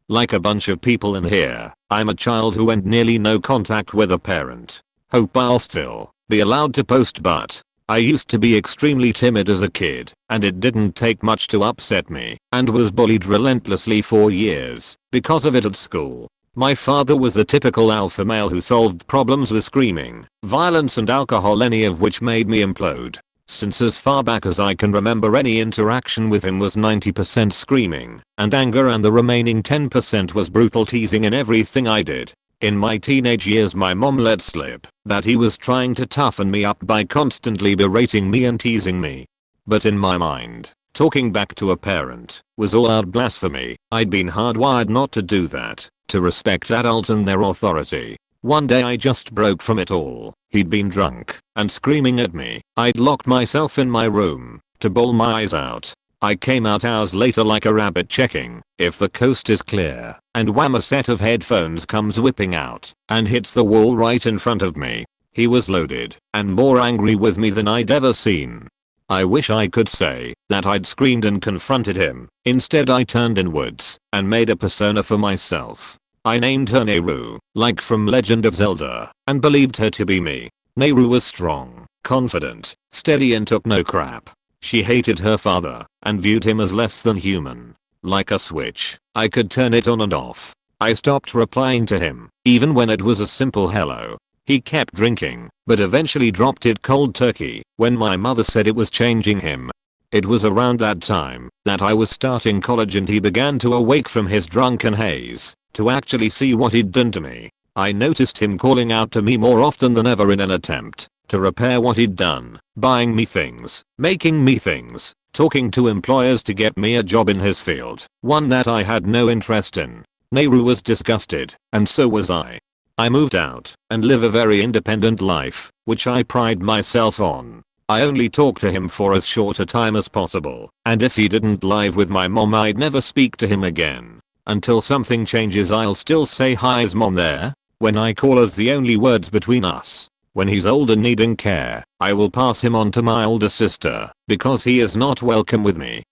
Like a bunch of people in here, I'm a child who had nearly no contact with a parent. Hope I'll still be allowed to post, but I used to be extremely timid as a kid, and it didn't take much to upset me, and was bullied relentlessly for years because of it at school. My father was the typical alpha male who solved problems with screaming, violence and alcohol, any of which made me implode. Since as far back as I can remember, any interaction with him was 90% screaming and anger, and the remaining 10% was brutal teasing in everything I did. In my teenage years my mom let slip that he was trying to toughen me up by constantly berating me and teasing me. But in my mind, talking back to a parent was all out blasphemy. I'd been hardwired not to do that, to respect adults and their authority. One day I just broke from it all. He'd been drunk and screaming at me. I'd locked myself in my room to bawl my eyes out. I came out hours later like a rabbit checking if the coast is clear, and wham, a set of headphones comes whipping out and hits the wall right in front of me. He was loaded and more angry with me than I'd ever seen. I wish I could say that I'd screamed and confronted him. Instead I turned inwards and made a persona for myself. I named her Nehru, like from Legend of Zelda, and believed her to be me. Nehru was strong, confident, steady and took no crap. She hated her father and viewed him as less than human. Like a switch, I could turn it on and off. I stopped replying to him, even when it was a simple hello. He kept drinking, but eventually dropped it cold turkey when my mother said it was changing him. It was around that time that I was starting college and he began to awake from his drunken haze to actually see what he'd done to me. I noticed him calling out to me more often than ever in an attempt to repair what he'd done, buying me things, making me things, talking to employers to get me a job in his field, one that I had no interest in. Nehru was disgusted, and so was I. I moved out and live a very independent life, which I pride myself on. I only talk to him for as short a time as possible, and if he didn't live with my mom I'd never speak to him again. Until something changes I'll still say, "Hi, is mom there?" when I call as the only words between us. When he's old and needing care, I will pass him on to my older sister, because he is not welcome with me.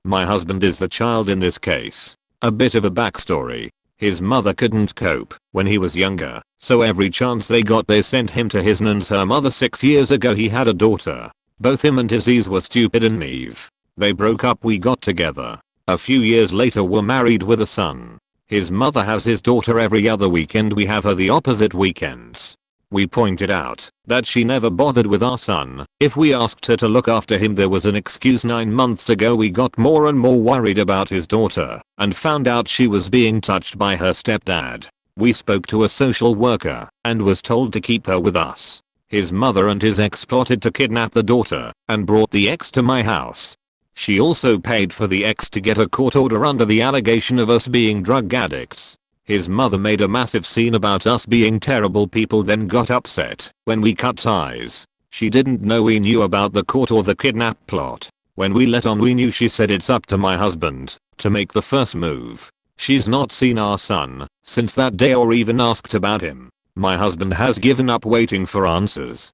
My husband is the child in this case. A bit of a backstory. His mother couldn't cope when he was younger, so every chance they got they sent him to his nan's. Her mother 6 years ago he had a daughter. Both him and his ease were stupid and naive. They broke up, we got together. A few years later were married with a son. His mother has his daughter every other weekend, we have her the opposite weekends. We pointed out that she never bothered with our son. If we asked her to look after him there was an excuse. 9 months ago we got more and more worried about his daughter and found out she was being touched by her stepdad. We spoke to a social worker and was told to keep her with us. His mother and his ex plotted to kidnap the daughter and brought the ex to my house. She also paid for the ex to get a court order under the allegation of us being drug addicts. His mother made a massive scene about us being terrible people, then got upset when we cut ties. She didn't know we knew about the court or the kidnap plot. When we let on we knew, she said it's up to my husband to make the first move. She's not seen our son since that day or even asked about him. My husband has given up waiting for answers.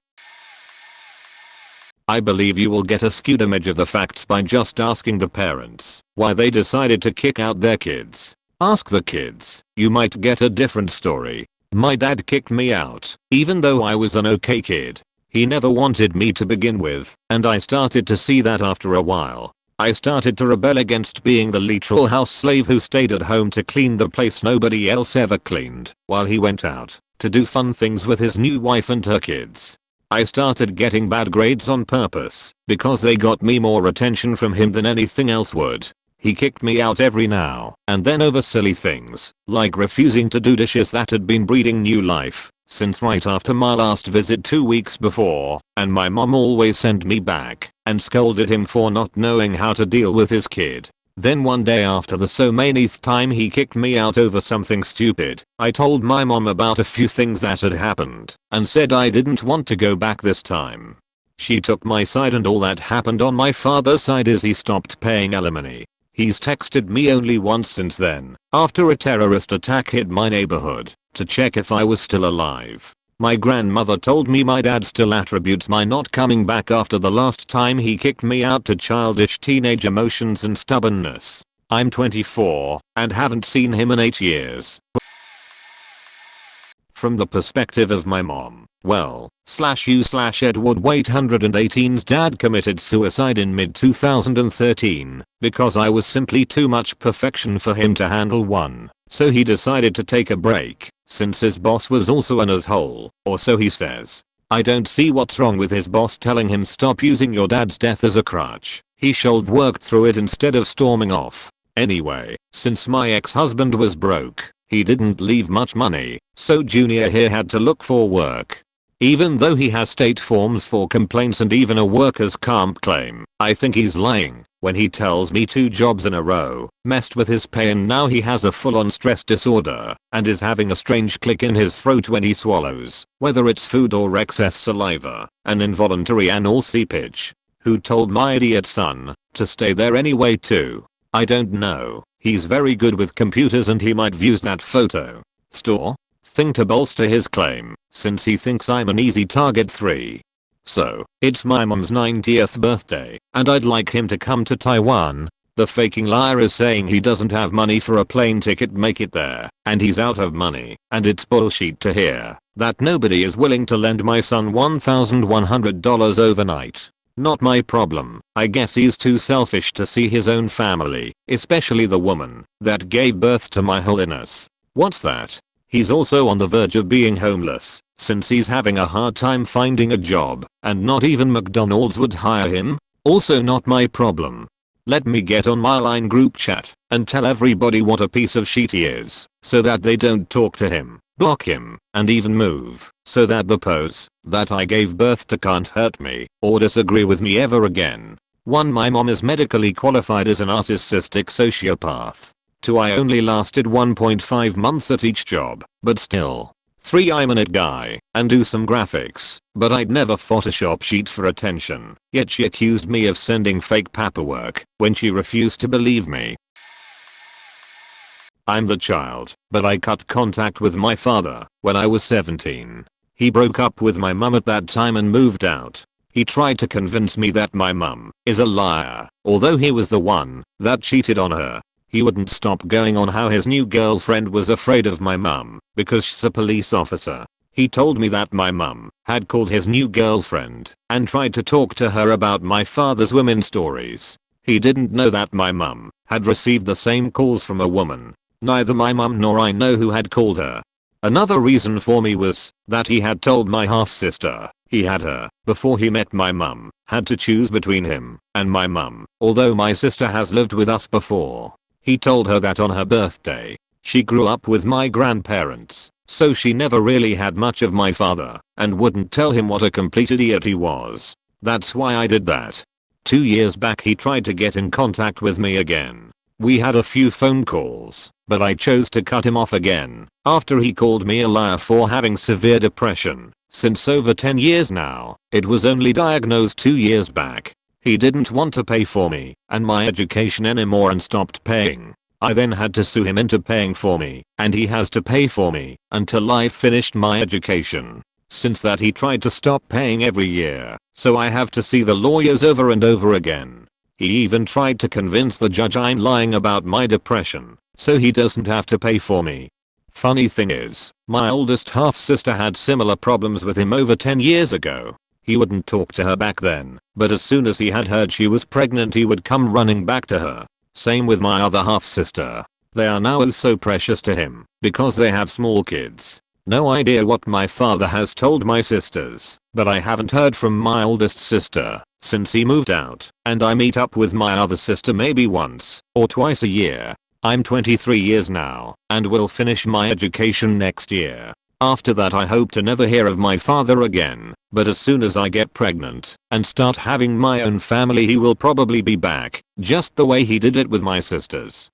I believe you will get a skewed image of the facts by just asking the parents why they decided to kick out their kids. Ask the kids, you might get a different story. My dad kicked me out, even though I was an okay kid. He never wanted me to begin with, and I started to see that after a while. I started to rebel against being the literal house slave who stayed at home to clean the place nobody else ever cleaned, while he went out to do fun things with his new wife and her kids. I started getting bad grades on purpose, because they got me more attention from him than anything else would. He kicked me out every now and then over silly things, like refusing to do dishes that had been breathing new life since right after my last visit 2 weeks before, and my mom always sent me back and scolded him for not knowing how to deal with his kid. Then one day after the so manyth time he kicked me out over something stupid, I told my mom about a few things that had happened and said I didn't want to go back this time. She took my side, and all that happened on my father's side is he stopped paying alimony. He's texted me only once since then, after a terrorist attack hit my neighborhood, to check if I was still alive. My grandmother told me my dad still attributes my not coming back after the last time he kicked me out to childish teenage emotions and stubbornness. I'm 24 and haven't seen him in 8 years. From the perspective of my mom, well, /u/Edward Waite 118's dad committed suicide in mid-2013 because I was simply too much perfection for him to handle one, so he decided to take a break, since his boss was also an asshole, or so he says. I don't see what's wrong with his boss telling him stop using your dad's death as a crutch. He should worked through it instead of storming off. Anyway, since my ex-husband was broke, he didn't leave much money, so Junior here had to look for work. Even though he has state forms for complaints and even a workers' comp claim, I think he's lying when he tells me 2 jobs in a row messed with his pay, and now he has a full-on stress disorder and is having a strange click in his throat when he swallows, whether it's food or excess saliva, an involuntary anal seepage. Who told my idiot son to stay there anyway too? I don't know. He's very good with computers and he might use that photo store thing to bolster his claim, since he thinks I'm an easy target 3. So, it's my mom's 90th birthday, and I'd like him to come to Taiwan. The faking liar is saying he doesn't have money for a plane ticket make it there, and he's out of money, and it's bullshit to hear that nobody is willing to lend my son $1,100 overnight. Not my problem. I guess he's too selfish to see his own family, especially the woman that gave birth to my holiness. What's that? He's also on the verge of being homeless, since he's having a hard time finding a job, and not even McDonald's would hire him. Also not my problem. Let me get on my line group chat and tell everybody what a piece of shit he is, so that they don't talk to him, block him, and even move, so that the pose that I gave birth to can't hurt me or disagree with me ever again. 1. My mom is medically qualified as a narcissistic sociopath. 2. I only lasted 1.5 months at each job, but still. 3. I'm an it guy and do some graphics, but I'd never Photoshop sheets for attention, yet she accused me of sending fake paperwork when she refused to believe me. I'm the child, but I cut contact with my father when I was 17. He broke up with my mum at that time and moved out. He tried to convince me that my mum is a liar, although he was the one that cheated on her. He wouldn't stop going on how his new girlfriend was afraid of my mum because she's a police officer. He told me that my mum had called his new girlfriend and tried to talk to her about my father's women stories. He didn't know that my mum had received the same calls from a woman. Neither my mum nor I know who had called her. Another reason for me was that he had told my half-sister he had her before he met my mum, had to choose between him and my mum, although my sister has lived with us before. He told her that on her birthday. She grew up with my grandparents, so she never really had much of my father and wouldn't tell him what a complete idiot he was. That's why I did that. 2 years back he tried to get in contact with me again. We had a few phone calls, but I chose to cut him off again after he called me a liar for having severe depression. Since over 10 years now, it was only diagnosed 2 years back. He didn't want to pay for me and my education anymore and stopped paying. I then had to sue him into paying for me, and he has to pay for me until I finished my education. Since that he tried to stop paying every year, so I have to see the lawyers over and over again. He even tried to convince the judge I'm lying about my depression, so he doesn't have to pay for me. Funny thing is, my oldest half sister had similar problems with him over 10 years ago. He wouldn't talk to her back then, but as soon as he had heard she was pregnant he would come running back to her. Same with my other half sister. They are now so precious to him, because they have small kids. No idea what my father has told my sisters, but I haven't heard from my oldest sister since he moved out, and I meet up with my other sister maybe once or twice a year. I'm 23 years now, and will finish my education next year. After that I hope to never hear of my father again, but as soon as I get pregnant and start having my own family he will probably be back, just the way he did it with my sisters.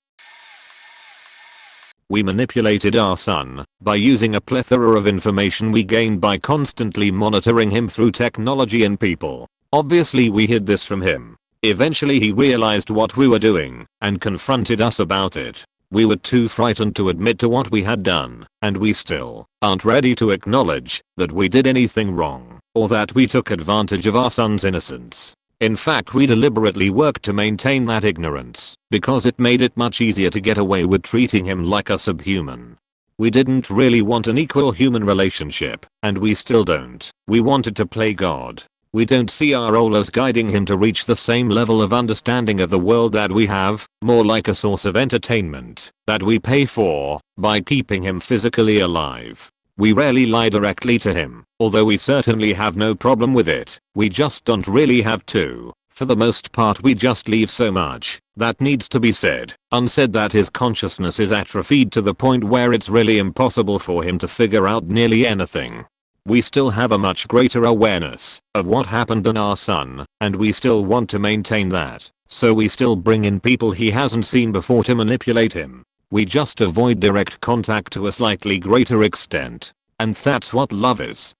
We manipulated our son by using a plethora of information we gained by constantly monitoring him through technology and people. Obviously we hid this from him. Eventually he realized what we were doing and confronted us about it. We were too frightened to admit to what we had done, and we still aren't ready to acknowledge that we did anything wrong or that we took advantage of our son's innocence. In fact, we deliberately worked to maintain that ignorance because it made it much easier to get away with treating him like a subhuman. We didn't really want an equal human relationship, and we still don't. We wanted to play God. We don't see our role as guiding him to reach the same level of understanding of the world that we have, more like a source of entertainment that we pay for by keeping him physically alive. We rarely lie directly to him, although we certainly have no problem with it. We just don't really have to. For the most part we just leave so much that needs to be said unsaid that his consciousness is atrophied to the point where it's really impossible for him to figure out nearly anything. We still have a much greater awareness of what happened than our son, and we still want to maintain that, so we still bring in people he hasn't seen before to manipulate him. We just avoid direct contact to a slightly greater extent. And that's what love is.